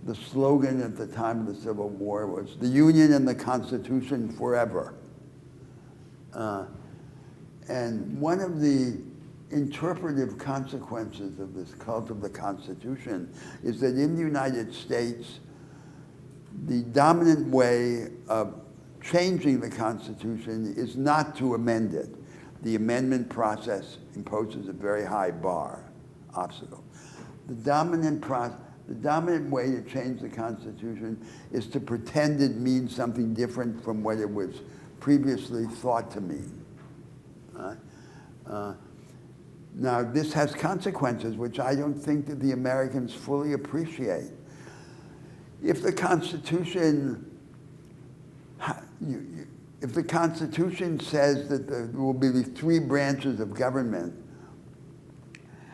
The slogan at the time of the Civil War was, "The Union and the Constitution forever." And one of the interpretive consequences of this cult of the Constitution is that in the United States, the dominant way of changing the Constitution is not to amend it. The amendment process imposes a very high obstacle. The dominant way to change the Constitution is to pretend it means something different from what it was previously thought to mean. Now, this has consequences which I don't think that the Americans fully appreciate. If the Constitution, if the Constitution says that there will be the 3 branches of government,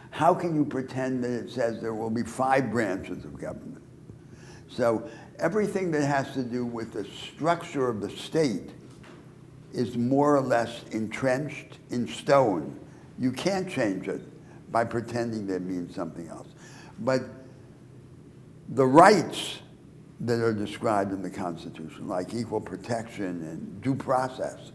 how can you pretend that it says there will be 5 branches of government? So everything that has to do with the structure of the state is more or less entrenched in stone. You can't change it by pretending that it means something else. But the rights that are described in the Constitution, like equal protection and due process,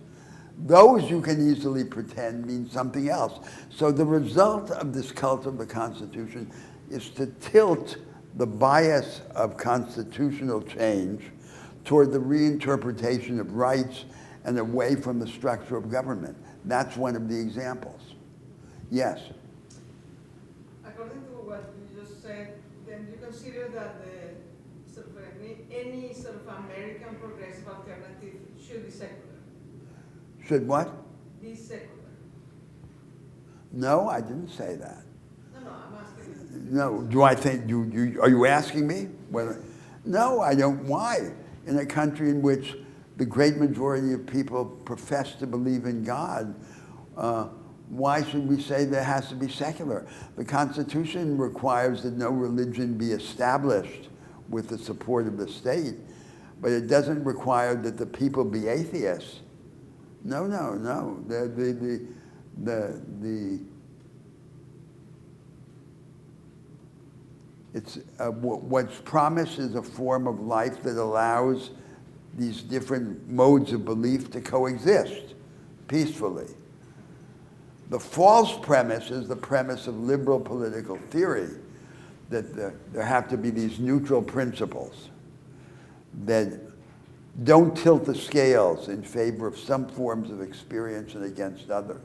those you can easily pretend mean something else. So the result of this cult of the Constitution is to tilt the bias of constitutional change toward the reinterpretation of rights and away from the structure of government. That's one of the examples. Yes? According to what you just said, then you consider that the sort of any sort of American progressive alternative should be secular? Should what? Be secular? No, I didn't say that. No, I'm asking. No, do I think, are you asking me? Whether, no, I don't. Why? In a country in which the great majority of people profess to believe in God, why should we say there has to be secular? The Constitution requires that no religion be established with the support of the state, but it doesn't require that the people be atheists. No. It's what's promised is a form of life that allows these different modes of belief to coexist peacefully. The false premise is the premise of liberal political theory, that there have to be these neutral principles that don't tilt the scales in favor of some forms of experience and against others.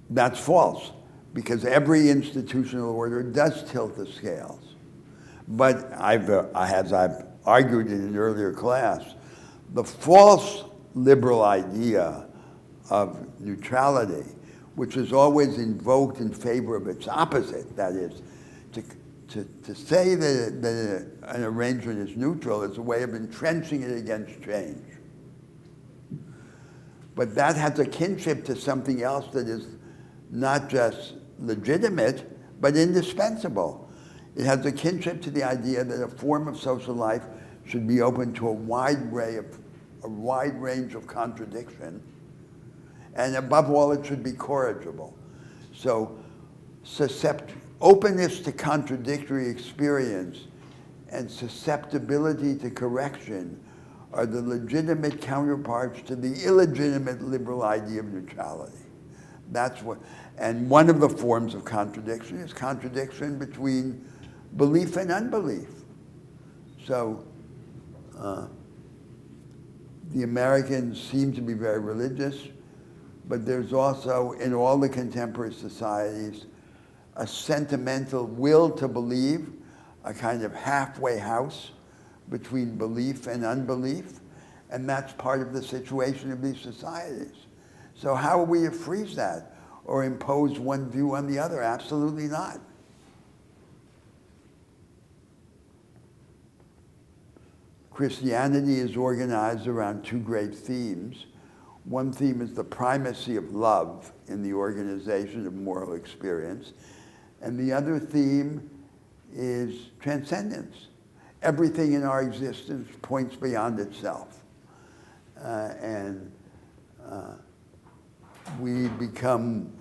That's false, because every institutional order does tilt the scales. But as I've argued in an earlier class, the false liberal idea of neutrality, which is always invoked in favor of its opposite, that is, to say that an arrangement is neutral is a way of entrenching it against change. But that has a kinship to something else that is not just legitimate, but indispensable. It has a kinship to the idea that a form of social life should be open to a wide range of contradiction, and above all, it should be corrigible. So, openness to contradictory experience and susceptibility to correction are the legitimate counterparts to the illegitimate liberal idea of neutrality. That's what, and one of the forms of contradiction is contradiction between belief and unbelief. So, the Americans seem to be very religious. but there's also, in all the contemporary societies, a sentimental will to believe, a kind of halfway house between belief and unbelief, and that's part of the situation of these societies. So how are we to freeze that or impose one view on the other? Absolutely not. Christianity is organized around two great themes. One theme is the primacy of love in the organization of moral experience, and the other theme is transcendence. Everything in our existence points beyond itself. We become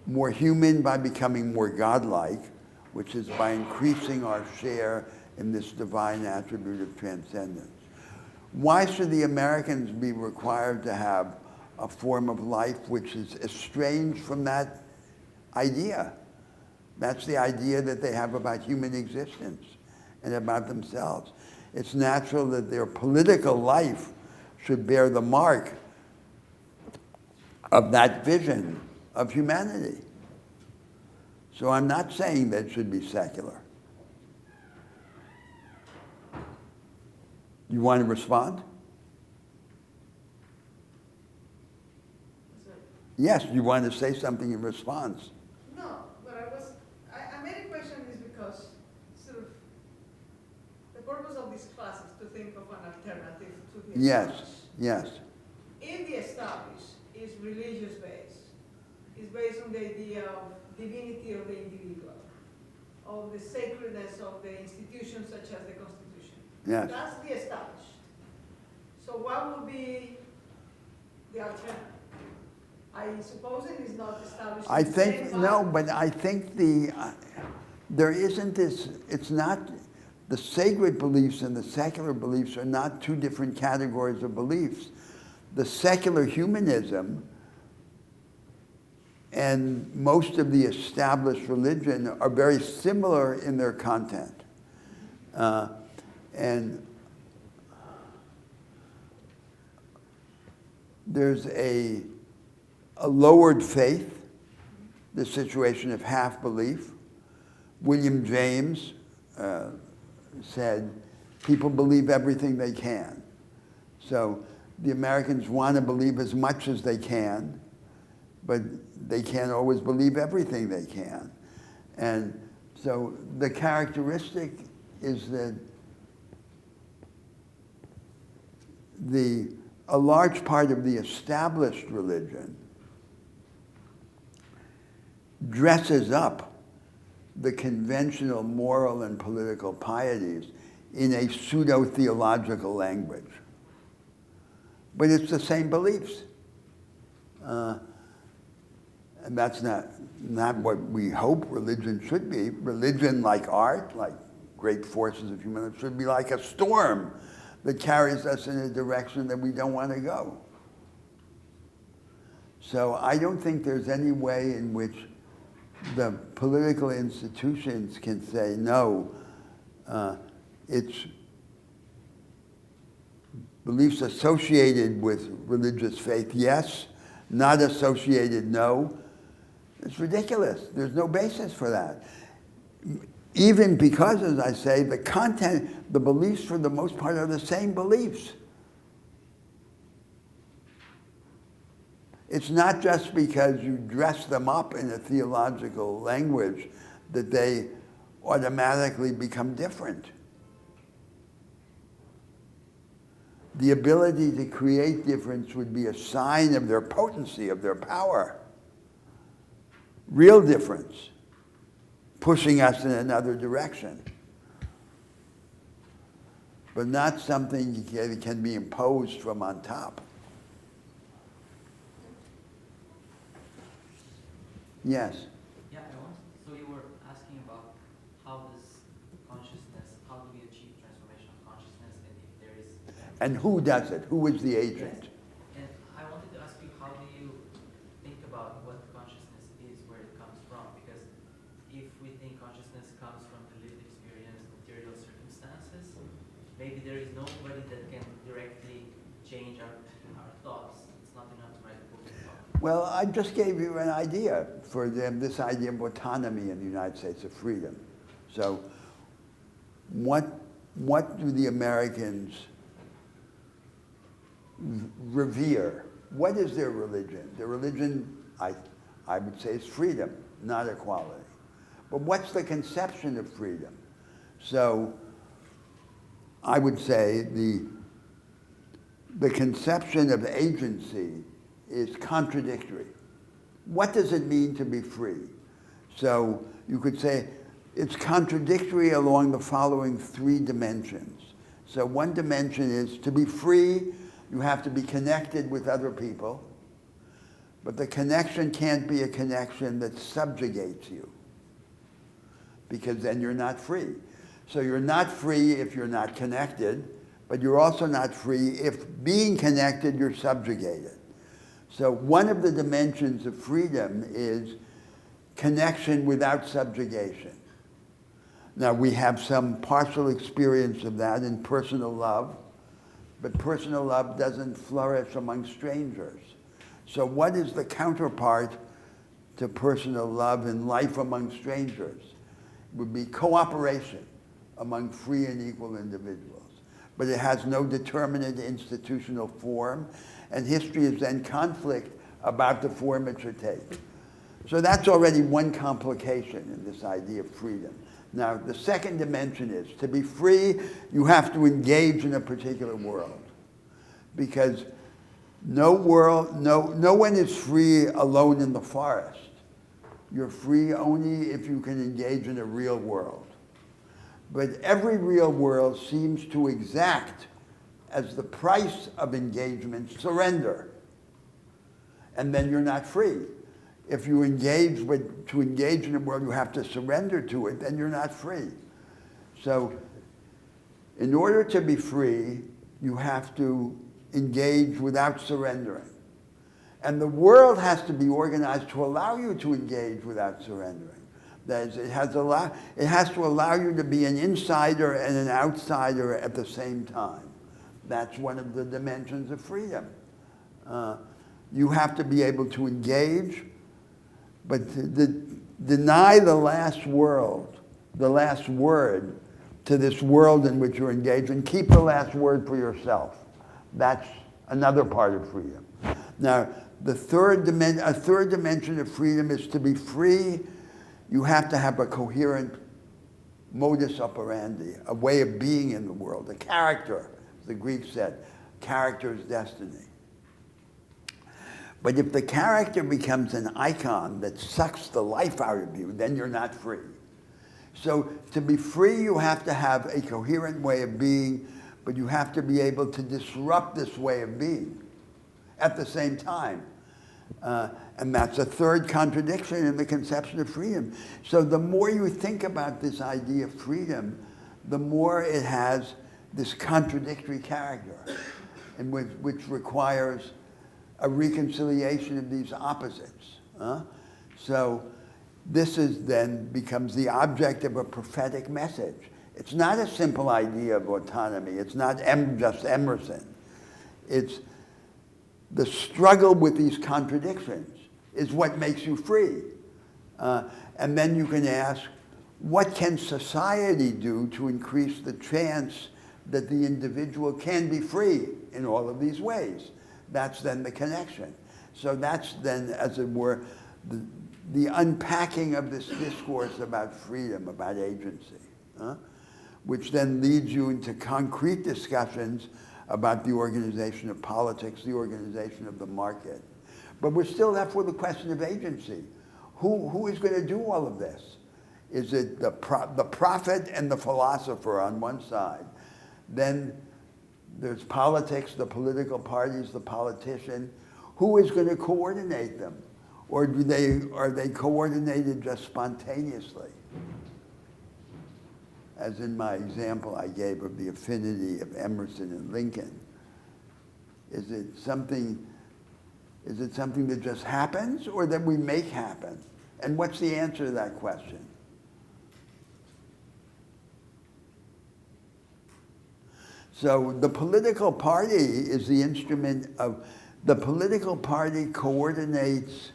more human by becoming more godlike, which is by increasing our share in this divine attribute of transcendence. Why should the Americans be required to have a form of life which is estranged from that idea? That's the idea that they have about human existence and about themselves. It's natural that their political life should bear the mark of that vision of humanity. So I'm not saying that it should be secular. You want to respond? Yes, you want to say something in response. No, but I made a question is because sort of the purpose of this class is to think of an alternative to the Yes, established. yes. If the established is religious based, is based on the idea of divinity of the individual, of the sacredness of the institutions such as the Constitution. Yes. That's the established. So what would be the alternative? I suppose it is not established. I in the think, same no, manner. but I think there isn't this, it's not, the sacred beliefs and the secular beliefs are not two different categories of beliefs. The secular humanism and most of the established religion are very similar in their content. And there's a lowered faith, the situation of half belief. William James said, people believe everything they can. So the Americans want to believe as much as they can, but they can't always believe everything they can. And so the characteristic is that a large part of the established religion dresses up the conventional moral and political pieties in a pseudo-theological language. But it's the same beliefs. And that's not what we hope religion should be. Religion, like art, like great forces of humanity, should be like a storm that carries us in a direction that we don't want to go. So I don't think there's any way in which the political institutions can say, no, it's beliefs associated with religious faith, yes, not associated, no. It's ridiculous. There's no basis for that. Even because, as I say, the content, the beliefs for the most part are the same beliefs. It's not just because you dress them up in a theological language that they automatically become different. The ability to create difference would be a sign of their potency, of their power. Real difference, pushing us in another direction. But not something that can be imposed from on top. Yes? Yeah, so you were asking about how does consciousness, how do we achieve transformation of consciousness, and if there is... And who does it? Who is the agent? And I wanted to ask you, how do you think about what consciousness is, where it comes from? Because if we think consciousness comes from the lived experience, material circumstances, maybe there is nobody that can directly change our thoughts. It's not enough to write a book and talk. Well, I just gave you an idea for them, this idea of autonomy in the United States, of freedom. So what do the Americans revere? What is their religion? Their religion, I would say, is freedom, not equality. But what's the conception of freedom? So I would say the conception of agency is contradictory. What does it mean to be free? So you could say it's contradictory along the following three dimensions. So one dimension is to be free, you have to be connected with other people, but the connection can't be a connection that subjugates you, because then you're not free. So you're not free if you're not connected, but you're also not free if being connected, you're subjugated. So one of the dimensions of freedom is connection without subjugation. Now, we have some partial experience of that in personal love, but personal love doesn't flourish among strangers. So what is the counterpart to personal love in life among strangers? It would be cooperation among free and equal individuals. But it has no determinate institutional form, and history is then conflict about the form it should take. So that's already one complication in this idea of freedom. Now, the second dimension is, to be free, you have to engage in a particular world. Because no one is free alone in the forest. You're free only if you can engage in a real world. But every real world seems to exact, as the price of engagement, surrender. And then you're not free. If you to engage in a world, you have to surrender to it, then you're not free. So in order to be free, you have to engage without surrendering. And the world has to be organized to allow you to engage without surrendering. That is, it has to allow you to be an insider and an outsider at the same time. That's one of the dimensions of freedom. You have to be able to engage, but deny the last word to this world in which you're engaged, and keep the last word for yourself. That's another part of freedom. Now, a third dimension of freedom is to be free. You have to have a coherent modus operandi, a way of being in the world, a character, as the Greeks said, character is destiny. But if the character becomes an icon that sucks the life out of you, then you're not free. So to be free, you have to have a coherent way of being, but you have to be able to disrupt this way of being at the same time. And that's a third contradiction in the conception of freedom. So the more you think about this idea of freedom, the more it has this contradictory character, and which requires a reconciliation of these opposites. So this then becomes the object of a prophetic message. It's not a simple idea of autonomy. It's not just Emerson. It's the struggle with these contradictions is what makes you free. And then you can ask, what can society do to increase the chance that the individual can be free in all of these ways? That's then the connection. So that's then, as it were, the unpacking of this discourse about freedom, about agency, which then leads you into concrete discussions about the organization of politics, the organization of the market. But we're still left with the question of agency. Who is going to do all of this? Is it the prophet and the philosopher on one side? Then there's politics, the political parties, the politician. Who is going to coordinate them? Or are they coordinated just spontaneously? As in my example I gave of the affinity of Emerson and Lincoln. Is it something that just happens, or that we make happen? And what's the answer to that question? So the political party is the instrument of The political party coordinates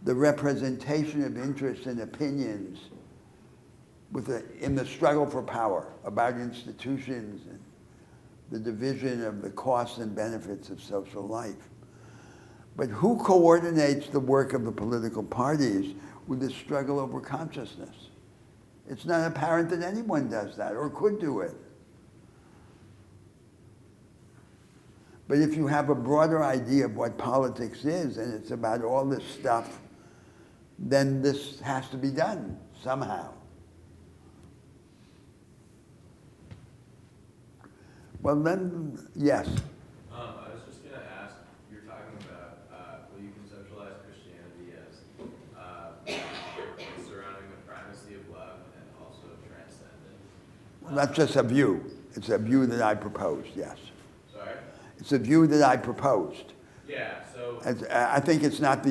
the representation of interests and opinions in the struggle for power about institutions and the division of the costs and benefits of social life. But who coordinates the work of the political parties with the struggle over consciousness? It's not apparent that anyone does that or could do it. But if you have a broader idea of what politics is, and it's about all this stuff, then this has to be done somehow. Well then, yes. I was just going to ask, you're talking about, well, you conceptualize Christianity as surrounding the primacy of love and also transcendence. Well, that's just a view. It's a view that I proposed, yes. Sorry? It's a view that I proposed. Yeah, so... I think it's not,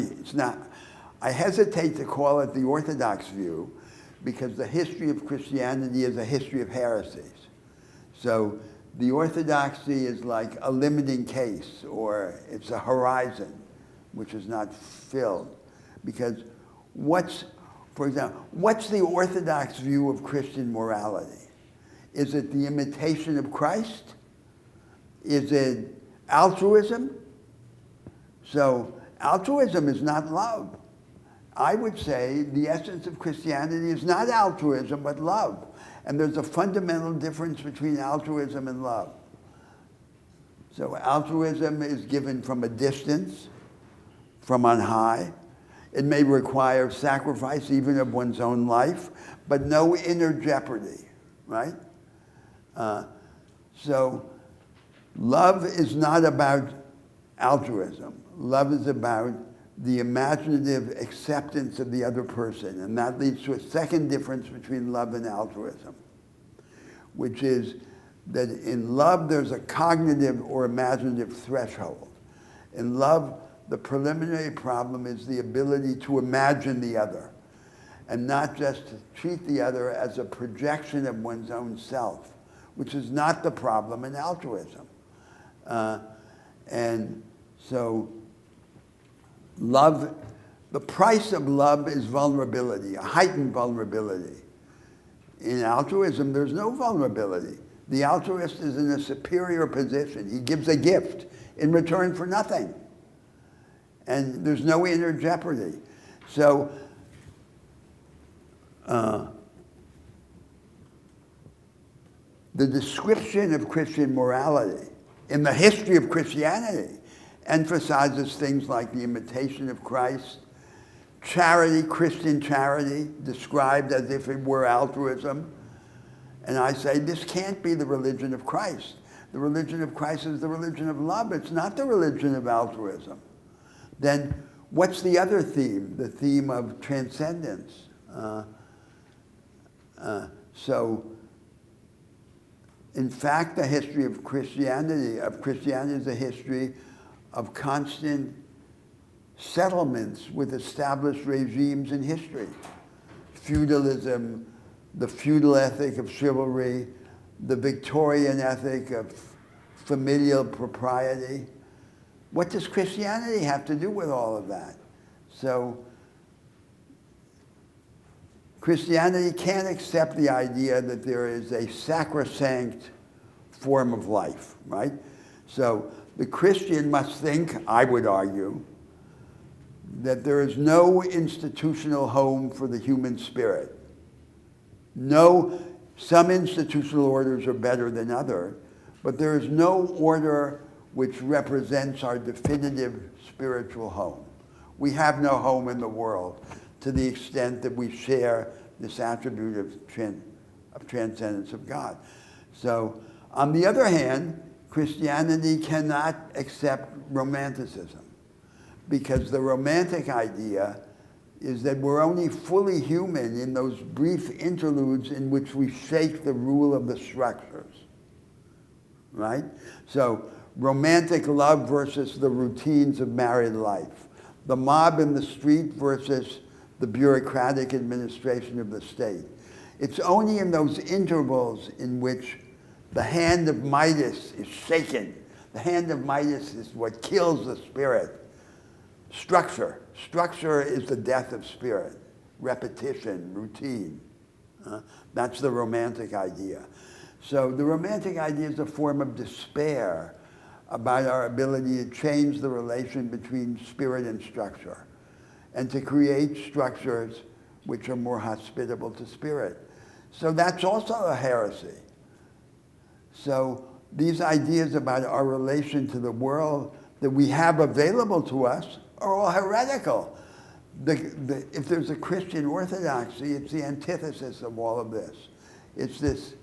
I hesitate to call it the Orthodox view because the history of Christianity is a history of heresies. So the Orthodoxy is like a limiting case, or it's a horizon which is not filled. Because for example, what's the Orthodox view of Christian morality? Is it the imitation of Christ? Is it altruism? So altruism is not love. I would say the essence of Christianity is not altruism, but love. And there's a fundamental difference between altruism and love. So altruism is given from a distance, from on high. It may require sacrifice even of one's own life, but no inner jeopardy, right? So love is not about altruism. Love is about the imaginative acceptance of the other person. And that leads to a second difference between love and altruism, which is that in love there's a cognitive or imaginative threshold. In love, the preliminary problem is the ability to imagine the other and not just to treat the other as a projection of one's own self, which is not the problem in altruism. And so love, the price of love is vulnerability, a heightened vulnerability. In altruism, there's no vulnerability. The altruist is in a superior position. He gives a gift in return for nothing. And there's no inner jeopardy. So, the description of Christian morality in the history of Christianity emphasizes things like the imitation of Christ, charity, Christian charity, described as if it were altruism. And I say, this can't be the religion of Christ. The religion of Christ is the religion of love. It's not the religion of altruism. Then what's the other theme? The theme of transcendence. So, in fact, the history of Christianity is a history of constant settlements with established regimes in history. Feudalism, the feudal ethic of chivalry, the Victorian ethic of familial propriety. What does Christianity have to do with all of that? So Christianity can't accept the idea that there is a sacrosanct form of life, right? So the Christian must think, I would argue, that there is no institutional home for the human spirit. No, some institutional orders are better than others, but there is no order which represents our definitive spiritual home. We have no home in the world to the extent that we share this attribute of transcendence of God. So, on the other hand, Christianity cannot accept romanticism, because the romantic idea is that we're only fully human in those brief interludes in which we shake the rule of the structures, right? So, romantic love versus the routines of married life. The mob in the street versus the bureaucratic administration of the state. It's only in those intervals in which the hand of Midas is shaken The hand of Midas is what kills the spirit. Structure. Structure is the death of spirit. Repetition, routine. That's the romantic idea. So the romantic idea is a form of despair about our ability to change the relation between spirit and structure, and to create structures which are more hospitable to spirit. So that's also a heresy. So these ideas about our relation to the world that we have available to us are all heretical. If there's a Christian orthodoxy, it's the antithesis of all of this. It's this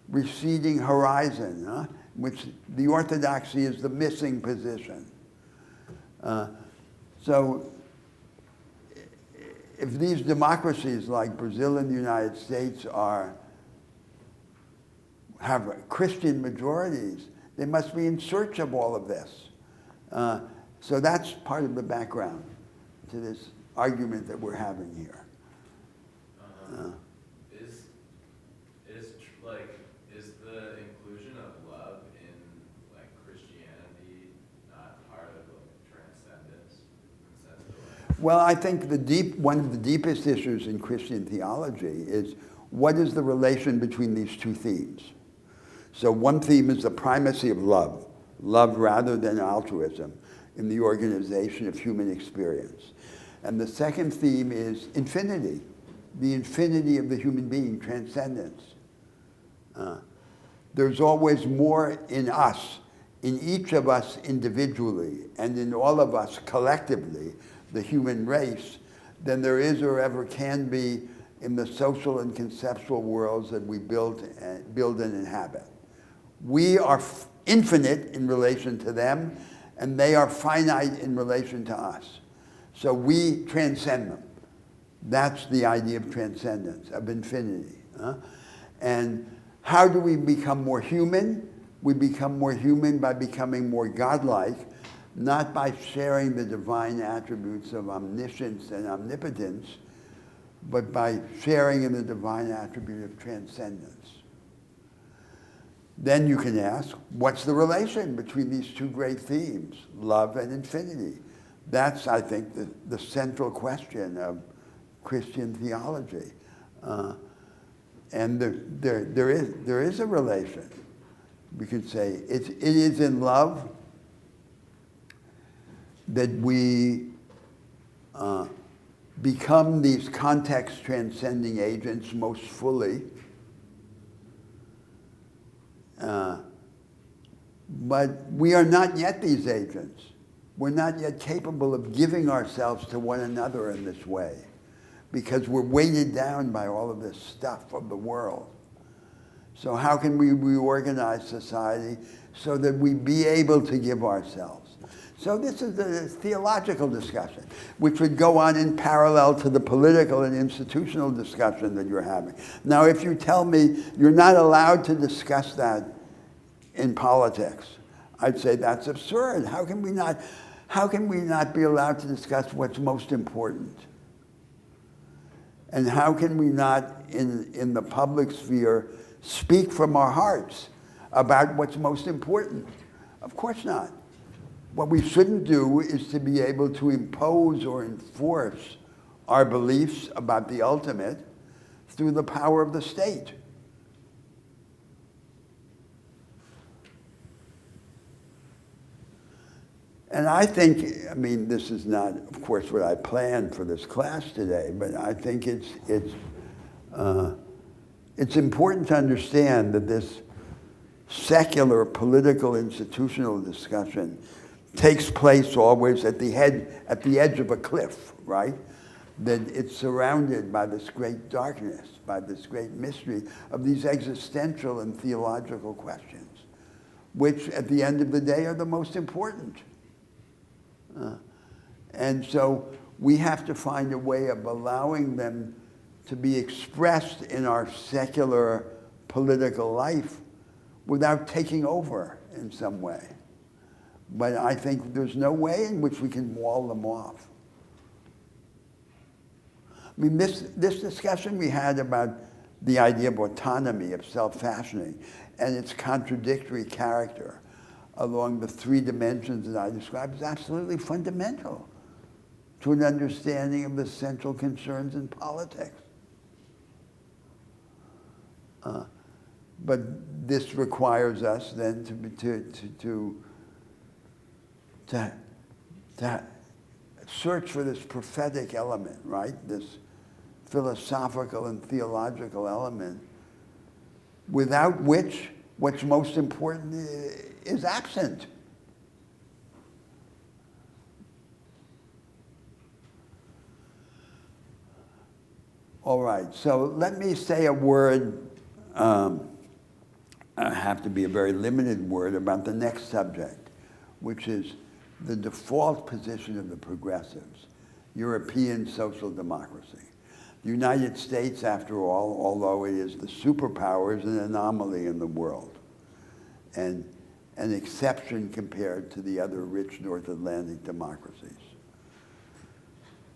receding horizon, which the orthodoxy is the missing position. So if these democracies like Brazil and the United States have Christian majorities, they must be in search of all of this. So that's part of the background to this argument that we're having here. Is the inclusion of love in like Christianity not part of like transcendence? In the sense of, Well, I think one of the deepest issues in Christian theology is what is the relation between these two themes? So one theme is the primacy of love rather than altruism in the organization of human experience. And the second theme is infinity, the infinity of the human being, transcendence. There's always more in us, in each of us individually, and in all of us collectively, the human race, than there is or ever can be in the social and conceptual worlds that we build and inhabit. We are infinite in relation to them, and they are finite in relation to us. So we transcend them. That's the idea of transcendence, of infinity. And how do we become more human? We become more human by becoming more godlike, not by sharing the divine attributes of omniscience and omnipotence, but by sharing in the divine attribute of transcendence. Then you can ask, what's the relation between these two great themes, love and infinity? That's, I think, the central question of Christian theology. And there is a relation. We could say it is in love that we become these context-transcending agents most fully. But we are not yet these agents. We're not yet capable of giving ourselves to one another in this way because we're weighted down by all of this stuff of the world. So how can we reorganize society so that we be able to give ourselves? So this is a theological discussion, which would go on in parallel to the political and institutional discussion that you're having. Now, if you tell me you're not allowed to discuss that in politics, I'd say that's absurd. How can we not be allowed to discuss what's most important? And how can we not, in the public sphere, speak from our hearts about what's most important? Of course not. What we shouldn't do is to be able to impose or enforce our beliefs about the ultimate through the power of the state. And I think, this is not, of course, what I planned for this class today, but I think it's important to understand that this secular political institutional discussion takes place always at the edge of a cliff, right? That it's surrounded by this great darkness, by this great mystery of these existential and theological questions, which at the end of the day are the most important. And so we have to find a way of allowing them to be expressed in our secular political life without taking over in some way. But I think there's no way in which we can wall them off. This discussion we had about the idea of autonomy, of self-fashioning, and its contradictory character, along the three dimensions that I described is absolutely fundamental to an understanding of the central concerns in politics. But this requires us then to search for this prophetic element, right? This philosophical and theological element, without which what's most important is absent. All right, so let me say a word, I have to be a very limited word, about the next subject, which is the default position of the progressives, European social democracy. The United States, after all, although it is the superpower, is an anomaly in the world and an exception compared to the other rich North Atlantic democracies.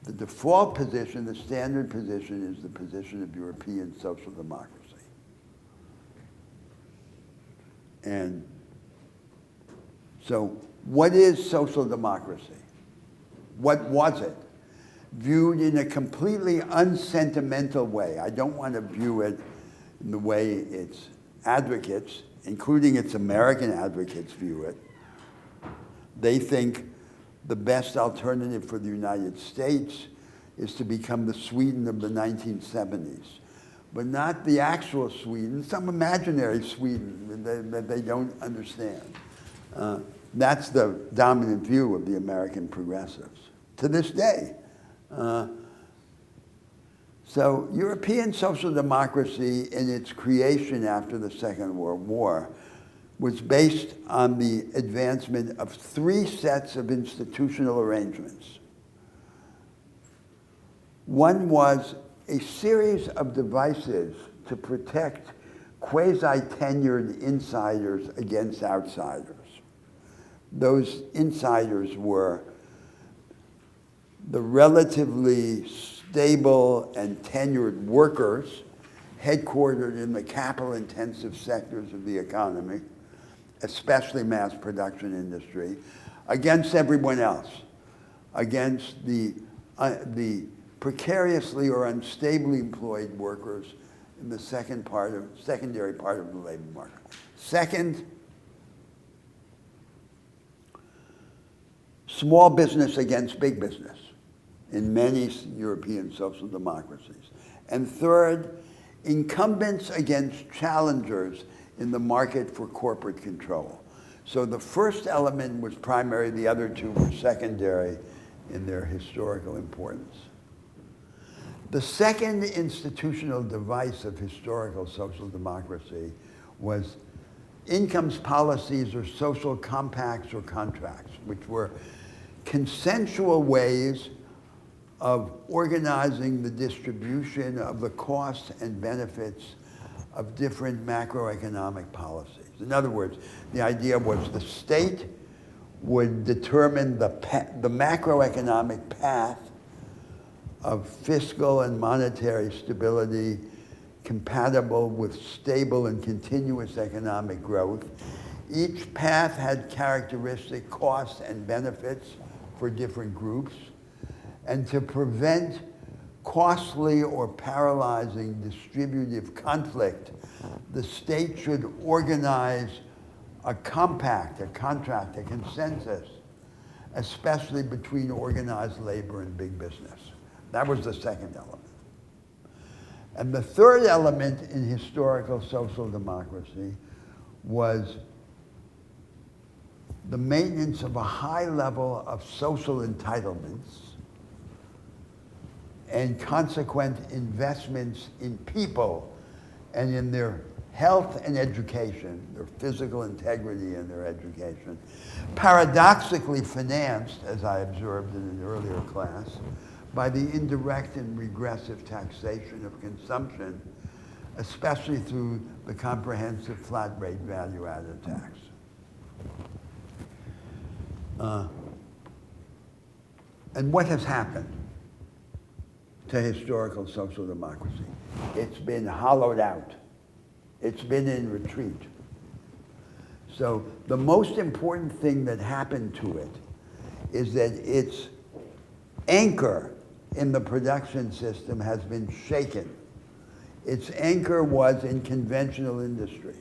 The default position, the standard position, is the position of European social democracy. And so, what is social democracy? What was it? Viewed in a completely unsentimental way. I don't want to view it in the way its advocates, including its American advocates, view it. They think the best alternative for the United States is to become the Sweden of the 1970s, but not the actual Sweden, some imaginary Sweden that they don't understand. That's the dominant view of the American progressives to this day. So European social democracy in its creation after the Second World War was based on the advancement of three sets of institutional arrangements. One was a series of devices to protect quasi-tenured insiders against outsiders. Those insiders were the relatively stable and tenured workers headquartered in the capital-intensive sectors of the economy, especially mass production industry, against everyone else, against the precariously or unstably employed workers in the secondary part of the labor market. Second, small business against big business in many European social democracies. And third, incumbents against challengers in the market for corporate control. So the first element was primary, the other two were secondary in their historical importance. The second institutional device of historical social democracy was incomes policies or social compacts or contracts, which were consensual ways of organizing the distribution of the costs and benefits of different macroeconomic policies. In other words, the idea was the state would determine the macroeconomic path of fiscal and monetary stability compatible with stable and continuous economic growth. Each path had characteristic costs and benefits for different groups, and to prevent costly or paralyzing distributive conflict, the state should organize a compact, a contract, a consensus, especially between organized labor and big business. That was the second element. And the third element in historical social democracy was the maintenance of a high level of social entitlements and consequent investments in people and in their health and education, their physical integrity and their education, paradoxically financed, as I observed in an earlier class, by the indirect and regressive taxation of consumption, especially through the comprehensive flat rate value-added tax. And what has happened to historical social democracy? It's been hollowed out. It's been in retreat. So the most important thing that happened to it is that its anchor in the production system has been shaken. Its anchor was in conventional industry.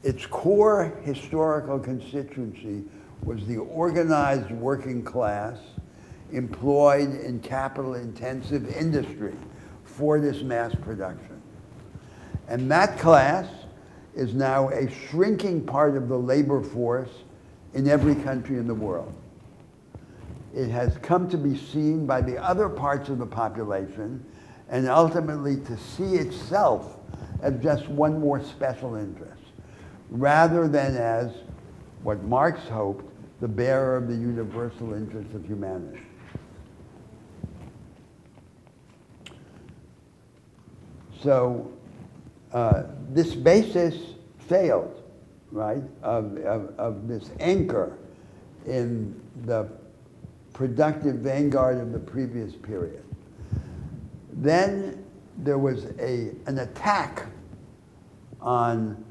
Its core historical constituency was the organized working class employed in capital-intensive industry for this mass production. And that class is now a shrinking part of the labor force in every country in the world. It has come to be seen by the other parts of the population and ultimately to see itself as just one more special interest, rather than as what Marx hoped, the bearer of the universal interests of humanity. So this basis failed, right, of this anchor in the productive vanguard of the previous period. Then there was an attack on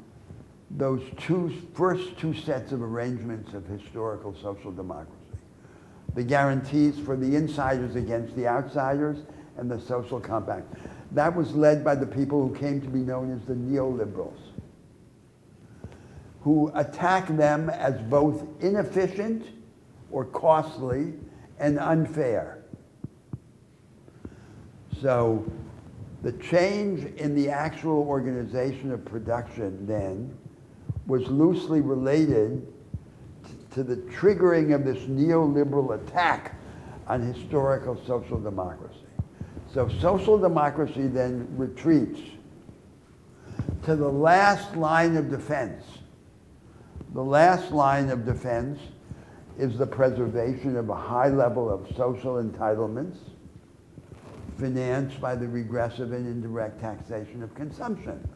those first two sets of arrangements of historical social democracy. The guarantees for the insiders against the outsiders and the social compact. That was led by the people who came to be known as the neoliberals, who attacked them as both inefficient or costly and unfair. So the change in the actual organization of production then was loosely related to the triggering of this neoliberal attack on historical social democracy. So social democracy then retreats to the last line of defense. The last line of defense is the preservation of a high level of social entitlements financed by the regressive and indirect taxation of consumption.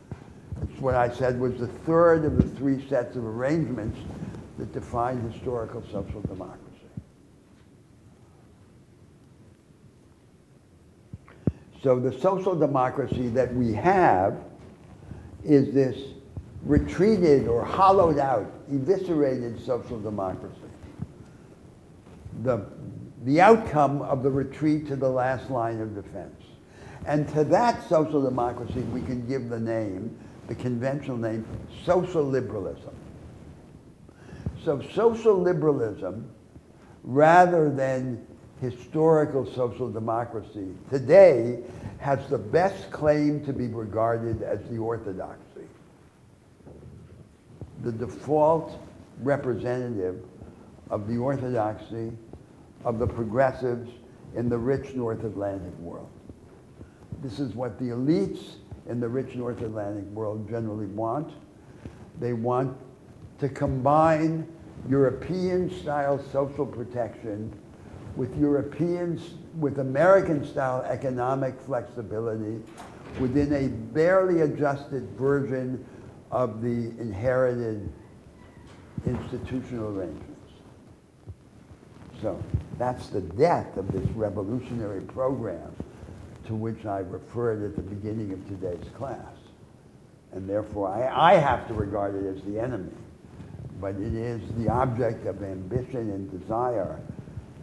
That's what I said was the third of the three sets of arrangements that define historical social democracy. So the social democracy that we have is this retreated or hollowed out, eviscerated social democracy. The outcome of the retreat to the last line of defense. And to that social democracy we can give the name, the conventional name, social liberalism. So social liberalism, rather than historical social democracy, today has the best claim to be regarded as the orthodoxy, the default representative of the orthodoxy of the progressives in the rich North Atlantic world. This is what the elites in the rich North Atlantic world generally want. They want to combine European-style social protection with American-style economic flexibility within a barely adjusted version of the inherited institutional arrangements. So that's the death of this revolutionary program to which I referred at the beginning of today's class. And therefore, I have to regard it as the enemy. But it is the object of ambition and desire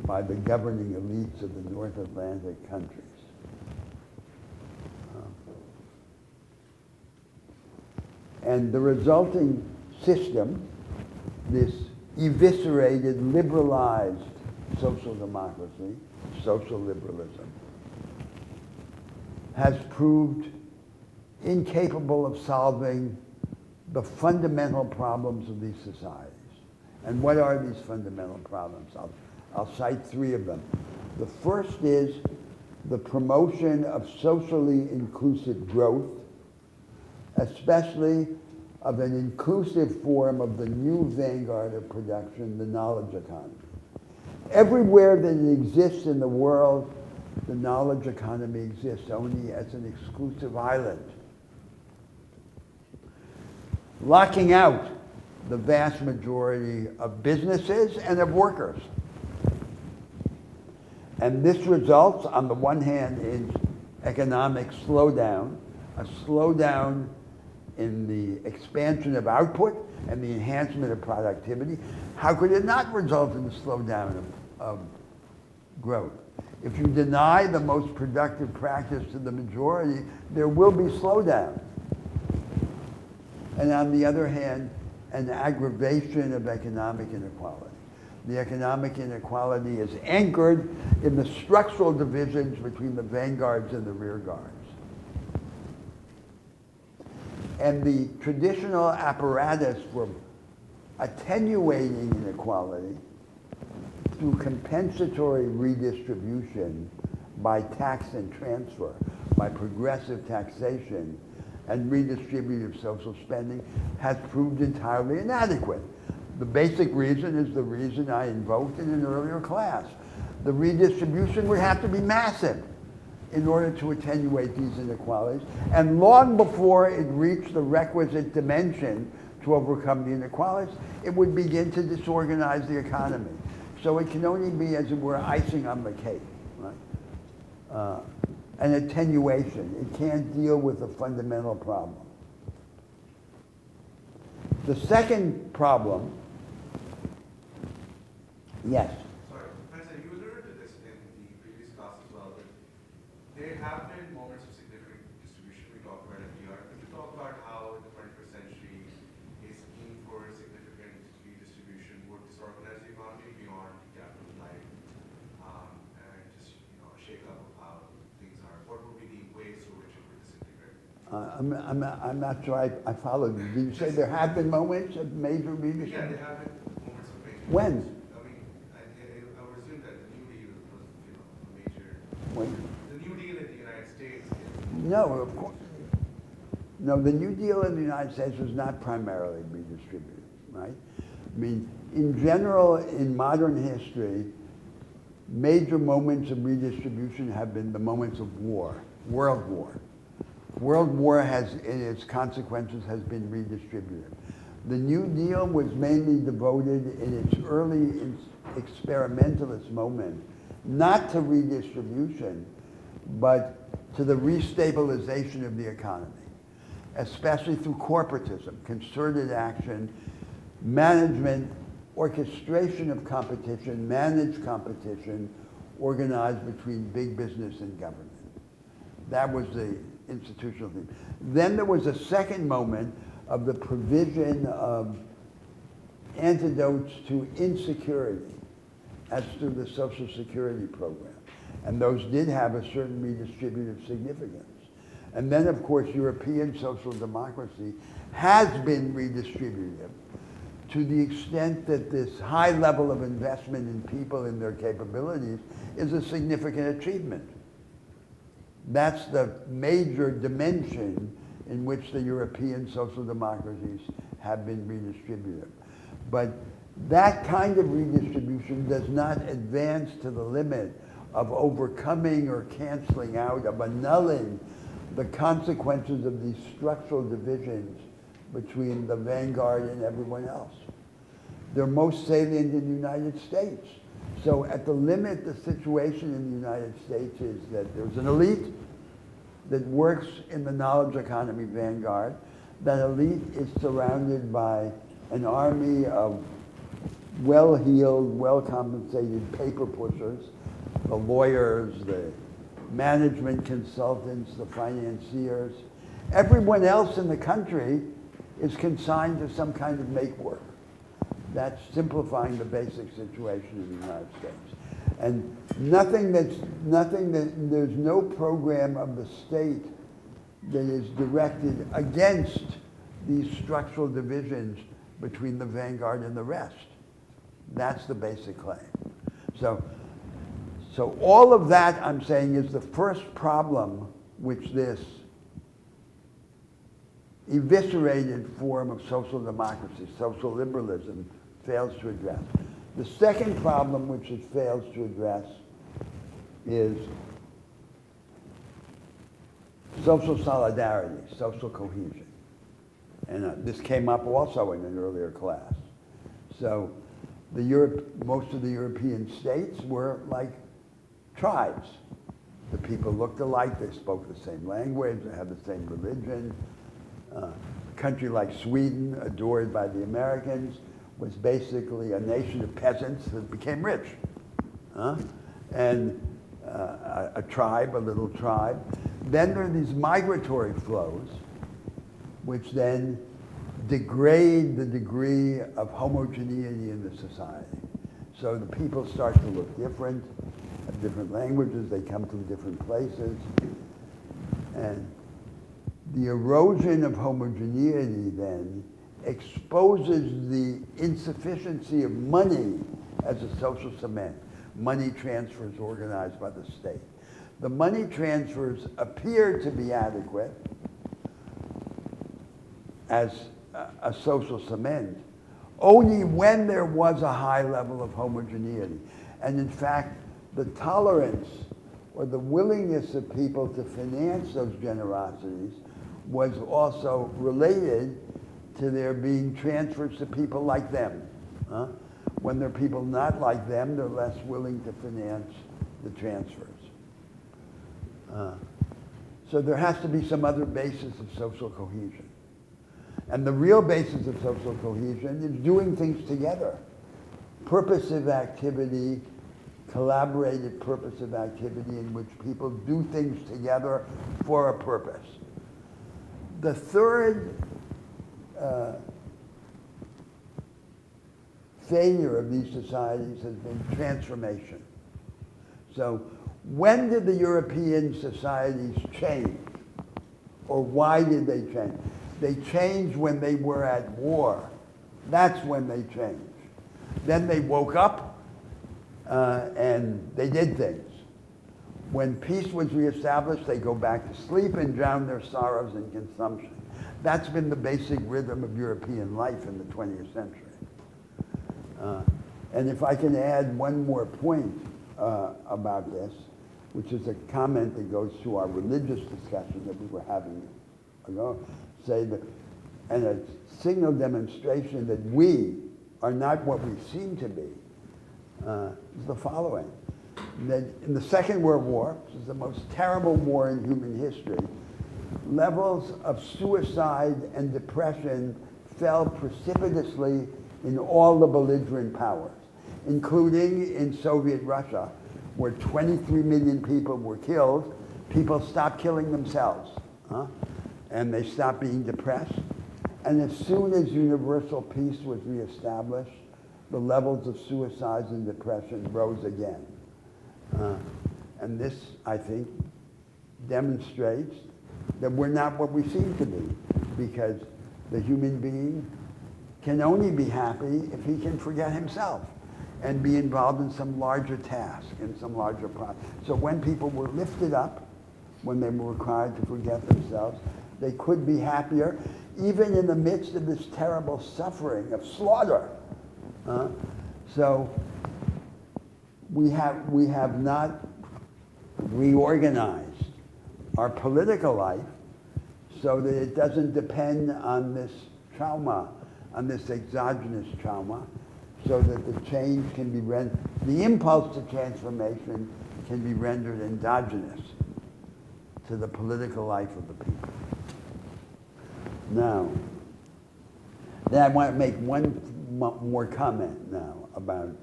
by the governing elites of the North Atlantic countries. And the resulting system, this eviscerated, liberalized social democracy, social liberalism, has proved incapable of solving the fundamental problems of these societies. And what are these fundamental problems? I'll cite three of them. The first is the promotion of socially inclusive growth, especially of an inclusive form of the new vanguard of production, the knowledge economy. Everywhere that it exists in the world, the knowledge economy exists only as an exclusive island, locking out the vast majority of businesses and of workers. And this results, on the one hand, in economic slowdown, a slowdown in the expansion of output and the enhancement of productivity, how could it not result in the slowdown of growth? If you deny the most productive practice to the majority, there will be slowdown. And on the other hand, an aggravation of economic inequality. The economic inequality is anchored in the structural divisions between the vanguards and the rear guards. And the traditional apparatus for attenuating inequality through compensatory redistribution by tax and transfer, by progressive taxation and redistributive social spending has proved entirely inadequate. The basic reason is the reason I invoked in an earlier class. The redistribution would have to be massive in order to attenuate these inequalities, and long before it reached the requisite dimension to overcome the inequalities, it would begin to disorganize the economy. So it can only be, as it were, icing on the cake, right? An attenuation. It can't deal with the fundamental problem. The second problem, yes. Sorry, Professor, you alluded to this in the previous class as well, but there have been moments of significant distribution. We talked about FDR. Could you talk about how in the 21st century a scheme for significant redistribution would disorganize the economy beyond capital life, and just shake up of how things are? What would be the ways through which it would disintegrate? I'm not sure I followed you. Did you say there have been moments of major Yeah, redistribution? there have been moments of major. When? I mean, I would assume that the New Deal was, a major. When? The New Deal in the United States is. No, of course. No, the New Deal in the United States was not primarily redistributed, right? I mean, in general, in modern history, major moments of redistribution have been the moments of war, world war. World war has, in its consequences, has been redistributive. The New Deal was mainly devoted in its early experimentalist moment, not to redistribution, but to the restabilization of the economy, especially through corporatism, concerted action, management, orchestration of competition, managed competition, organized between big business and government. That was the institutional thing. Then there was a second moment of the provision of antidotes to insecurity as through the Social Security program. And those did have a certain redistributive significance. And then, of course, European social democracy has been redistributive to the extent that this high level of investment in people and their capabilities is a significant achievement. That's the major dimension in which the European social democracies have been redistributive. But that kind of redistribution does not advance to the limit of overcoming or canceling out, of annulling the consequences of these structural divisions between the vanguard and everyone else. They're most salient in the United States. So at the limit, the situation in the United States is that there's an elite that works in the knowledge economy vanguard. That elite is surrounded by an army of well-heeled, well-compensated paper pushers, the lawyers, the management consultants, the financiers. Everyone else in the country is consigned to some kind of make work. That's simplifying the basic situation in the United States. And there's no program of the state that is directed against these structural divisions between the vanguard and the rest. That's the basic claim. So all of that, I'm saying, is the first problem which this eviscerated form of social democracy, social liberalism, fails to address. The second problem which it fails to address is social solidarity, social cohesion. And this came up also in an earlier class. So most of the European states were like tribes. The people looked alike, they spoke the same language, they had the same religion, A country like Sweden, adored by the Americans, was basically a nation of peasants that became rich. And a tribe, a little tribe. Then there are these migratory flows, which then degrade the degree of homogeneity in the society. So the people start to look different, have different languages, they come to different places. And the erosion of homogeneity then exposes the insufficiency of money as a social cement. Money transfers organized by the state. The money transfers appear to be adequate as a social cement only when there was a high level of homogeneity. And in fact, the tolerance or the willingness of people to finance those generosities was also related to their being transfers to people like them. When there are people not like them, they're less willing to finance the transfers. So there has to be some other basis of social cohesion. And the real basis of social cohesion is doing things together. Purposive activity, collaborated purposive activity in which people do things together for a purpose. The third failure of these societies has been transformation. So when did the European societies change? Or why did they change? They changed when they were at war. That's when they changed. Then they woke up and they did things. When peace was reestablished, they go back to sleep and drown their sorrows in consumption. That's been the basic rhythm of European life in the 20th century. And if I can add one more point about this, which is a comment that goes to our religious discussion that we were having ago, say that, and a signal demonstration that we are not what we seem to be, is the following. That in the Second World War, which is the most terrible war in human history, levels of suicide and depression fell precipitously in all the belligerent powers, including in Soviet Russia, where 23 million people were killed. People stopped killing themselves, and they stopped being depressed. And as soon as universal peace was reestablished, the levels of suicides and depression rose again. And this, I think, demonstrates that we're not what we seem to be, because the human being can only be happy if he can forget himself and be involved in some larger task, in some larger process. So when people were lifted up, when they were required to forget themselves, they could be happier, even in the midst of this terrible suffering of slaughter. So we have not reorganized our political life so that it doesn't depend on this trauma, on this exogenous trauma, so that the change can be the impulse to transformation can be rendered endogenous to the political life of the people. Now, then I want to make one more comment now about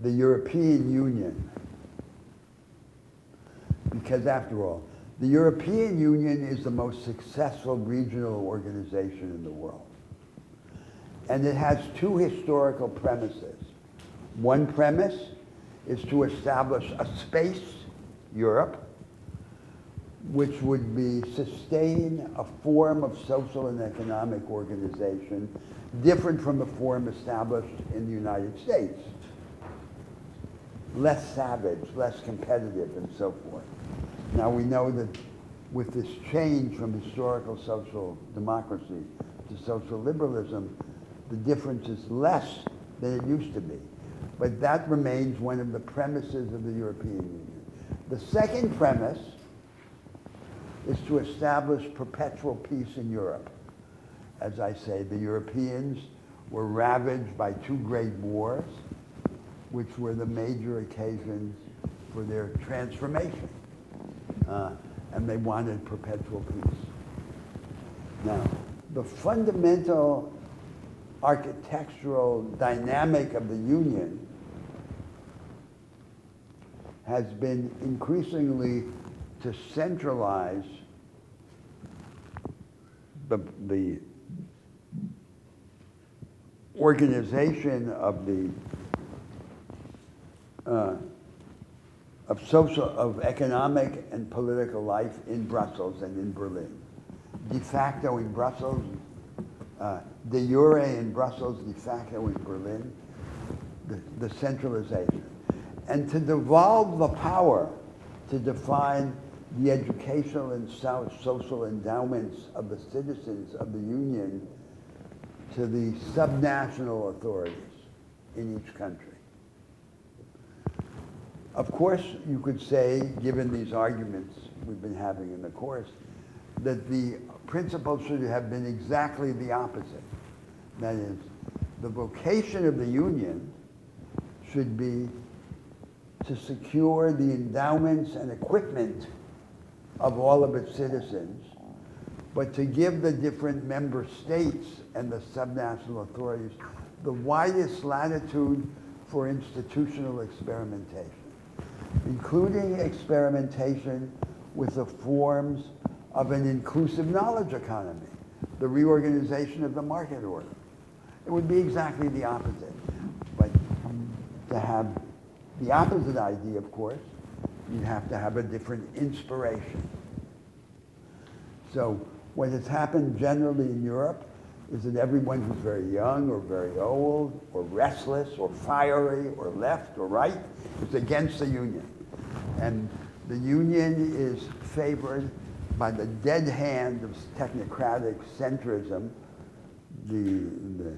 the European Union. Because after all, the European Union is the most successful regional organization in the world. And it has two historical premises. One premise is to establish a space, Europe, which would sustain a form of social and economic organization different from the form established in the United States. Less savage, less competitive, and so forth. Now we know that with this change from historical social democracy to social liberalism, the difference is less than it used to be. But that remains one of the premises of the European Union. The second premise is to establish perpetual peace in Europe. As I say, the Europeans were ravaged by two great wars, which were the major occasions for their transformation. And they wanted perpetual peace. Now, the fundamental architectural dynamic of the Union has been increasingly to centralize the organization of of economic and political life in Brussels and in Berlin. De facto in Brussels, de jure in Brussels, de facto in Berlin, the centralization. And to devolve the power to define the educational and social endowments of the citizens of the Union to the subnational authorities in each country. Of course, you could say, given these arguments we've been having in the course, that the principle should have been exactly the opposite. That is, the vocation of the Union should be to secure the endowments and equipment of all of its citizens, but to give the different member states and the subnational authorities the widest latitude for institutional experimentation, including experimentation with the forms of an inclusive knowledge economy, the reorganization of the market order. It would be exactly the opposite. But to have the opposite idea, of course, you'd have to have a different inspiration. So what has happened generally in Europe is that everyone who's very young or very old or restless or fiery or left or right is against the Union. And the Union is favored by the dead hand of technocratic centrism, the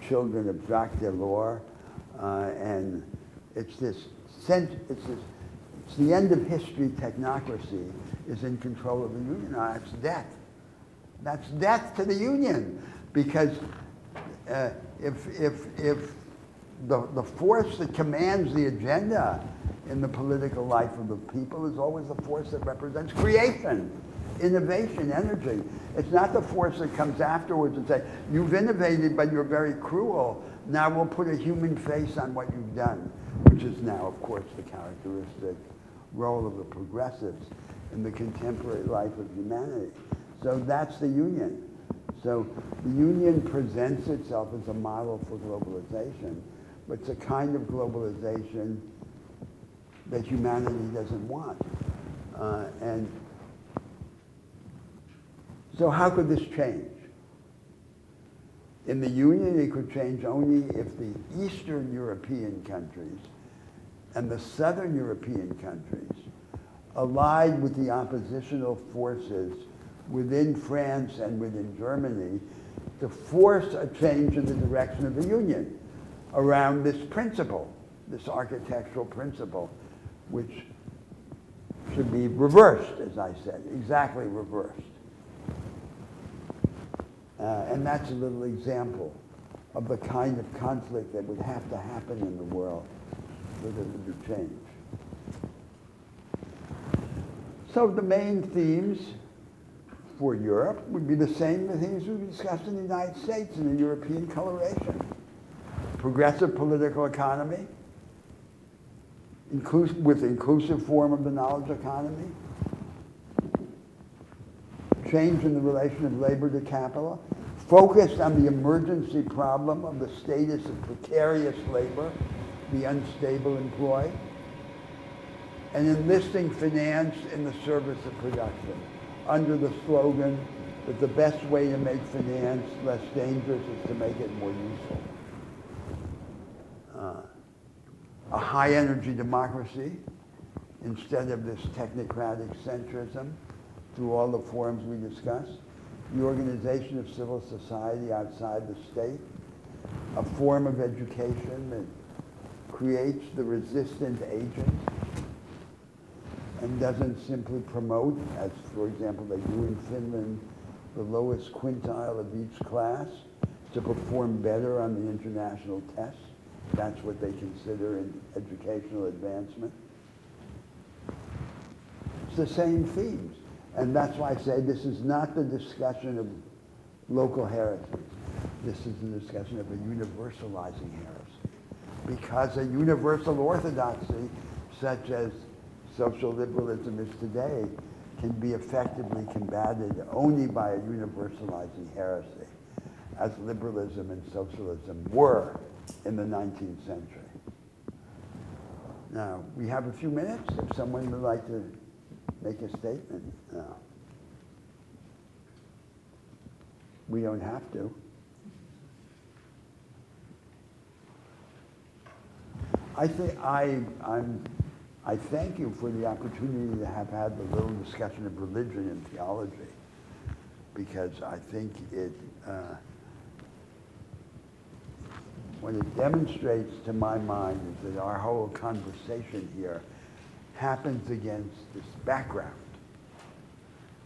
children of Jacques Delors, and it's the end of history technocracy is in control of the Union. That's death. That's death to the Union, because if the force that commands the agenda in the political life of the people is always the force that represents creation, innovation, energy. It's not the force that comes afterwards and say, you've innovated, but you're very cruel. Now we'll put a human face on what you've done, which is now, of course, the characteristic role of the progressives in the contemporary life of humanity. So that's the Union. So the Union presents itself as a model for globalization, but it's a kind of globalization that humanity doesn't want. And so how could this change? In the Union, it could change only if the Eastern European countries and the Southern European countries allied with the oppositional forces within France and within Germany to force a change in the direction of the Union around this principle, this architectural principle, which should be reversed, as I said, exactly reversed. And that's a little example of the kind of conflict that would have to happen in the world for there to be change. So the main themes for Europe would be the same things we discussed in the United States in the European coloration. Progressive political economy, with inclusive form of the knowledge economy, change in the relation of labor to capital, focused on the emergency problem of the status of precarious labor, the unstable employed, and enlisting finance in the service of production, under the slogan that the best way to make finance less dangerous is to make it more useful. A high energy democracy instead of this technocratic centrism through all the forms we discussed, the organization of civil society outside the state, a form of education that creates the resistant agent and doesn't simply promote, as for example they do in Finland, the lowest quintile of each class to perform better on the international tests. That's what they consider in educational advancement. It's the same themes. And that's why I say this is not the discussion of local heresy. This is the discussion of a universalizing heresy. Because a universal orthodoxy, such as social liberalism is today, can be effectively combated only by a universalizing heresy, as liberalism and socialism were in the 19th century. Now, we have a few minutes if someone would like to make a statement now. We don't have to. I thank you for the opportunity to have had the little discussion of religion and theology, because I think what it demonstrates to my mind is that our whole conversation here happens against this background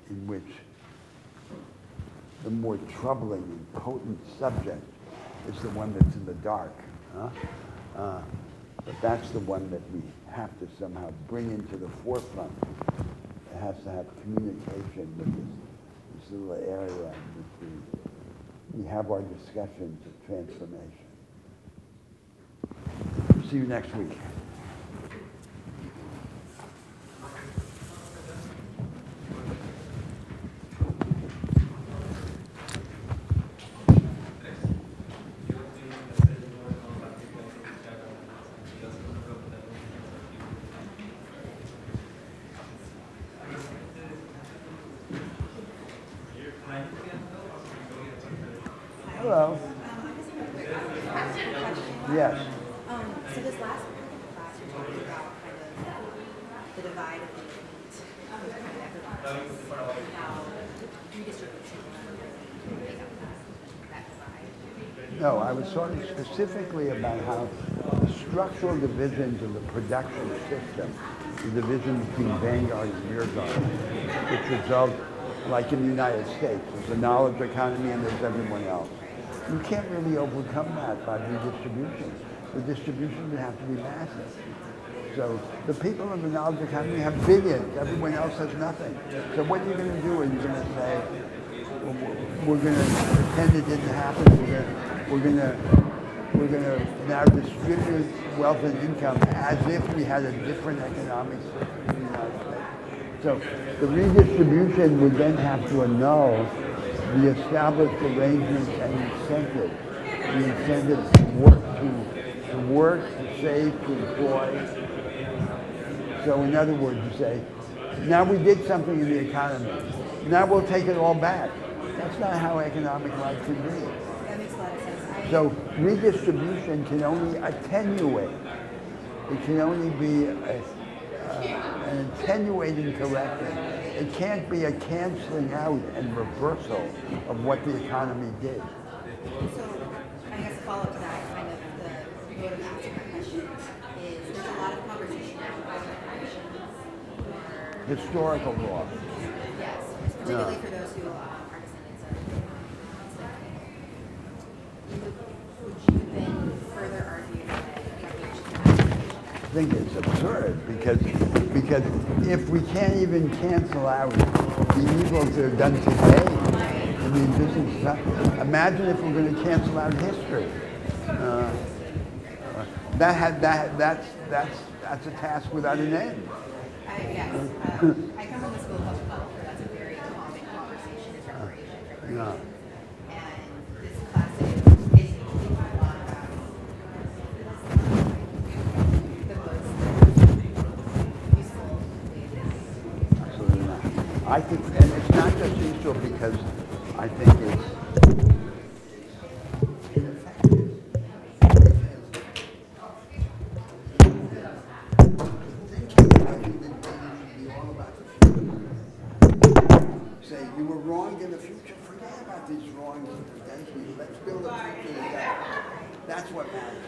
in which the more troubling and potent subject is the one that's in the dark. But that's the one that we have to somehow bring into the forefront. It has to have communication with this little area in which we have our discussions of transformation. See you next week. Hello. Yes. So this last class, you're talking about kind of the divide of the elite, kind of everybody, how redistribution will make up that divide. No, I was talking specifically about how the structural divisions of the production system, the division between vanguard and rearguard, which result, like in the United States, there's a knowledge economy and there's everyone else. You can't really overcome that by redistribution. The distribution would have to be massive. So the people in the knowledge economy have billions. Everyone else has nothing. So what are you going to do? Are you going to say, well, we're going to pretend it didn't happen? We're going to now distribute wealth and income as if we had a different economic system in the United States. So the redistribution would then have to annul the established arrangements and incentives. The incentives to work, to save, to employ. So in other words, you say, now we did something in the economy. Now we'll take it all back. That's not how economic life should be. That makes a lot of sense. So redistribution can only attenuate. It can only be an attenuating corrective. It can't be a canceling out and reversal of what the economy did. So I guess a follow-up to that, kind of the motive of asking my question is there's a lot of conversation now about reparations or Historical law. yes, particularly for those who are descendants of would you then further argue that the government should have reparations? I think it's absurd because if we can't even cancel out the evils that are done today, I mean, this is imagine if we're going to cancel out history. That's a task without an end. I come from the School of Public Health, where that's a very common conversation is reparations. And this class is a lot about the most useful ways. Absolutely not. I think, and it's not just useful because I think it's ineffective. Say you were wrong in the future. Forget about these wrongs potentially. Let's build a future together. That's what matters.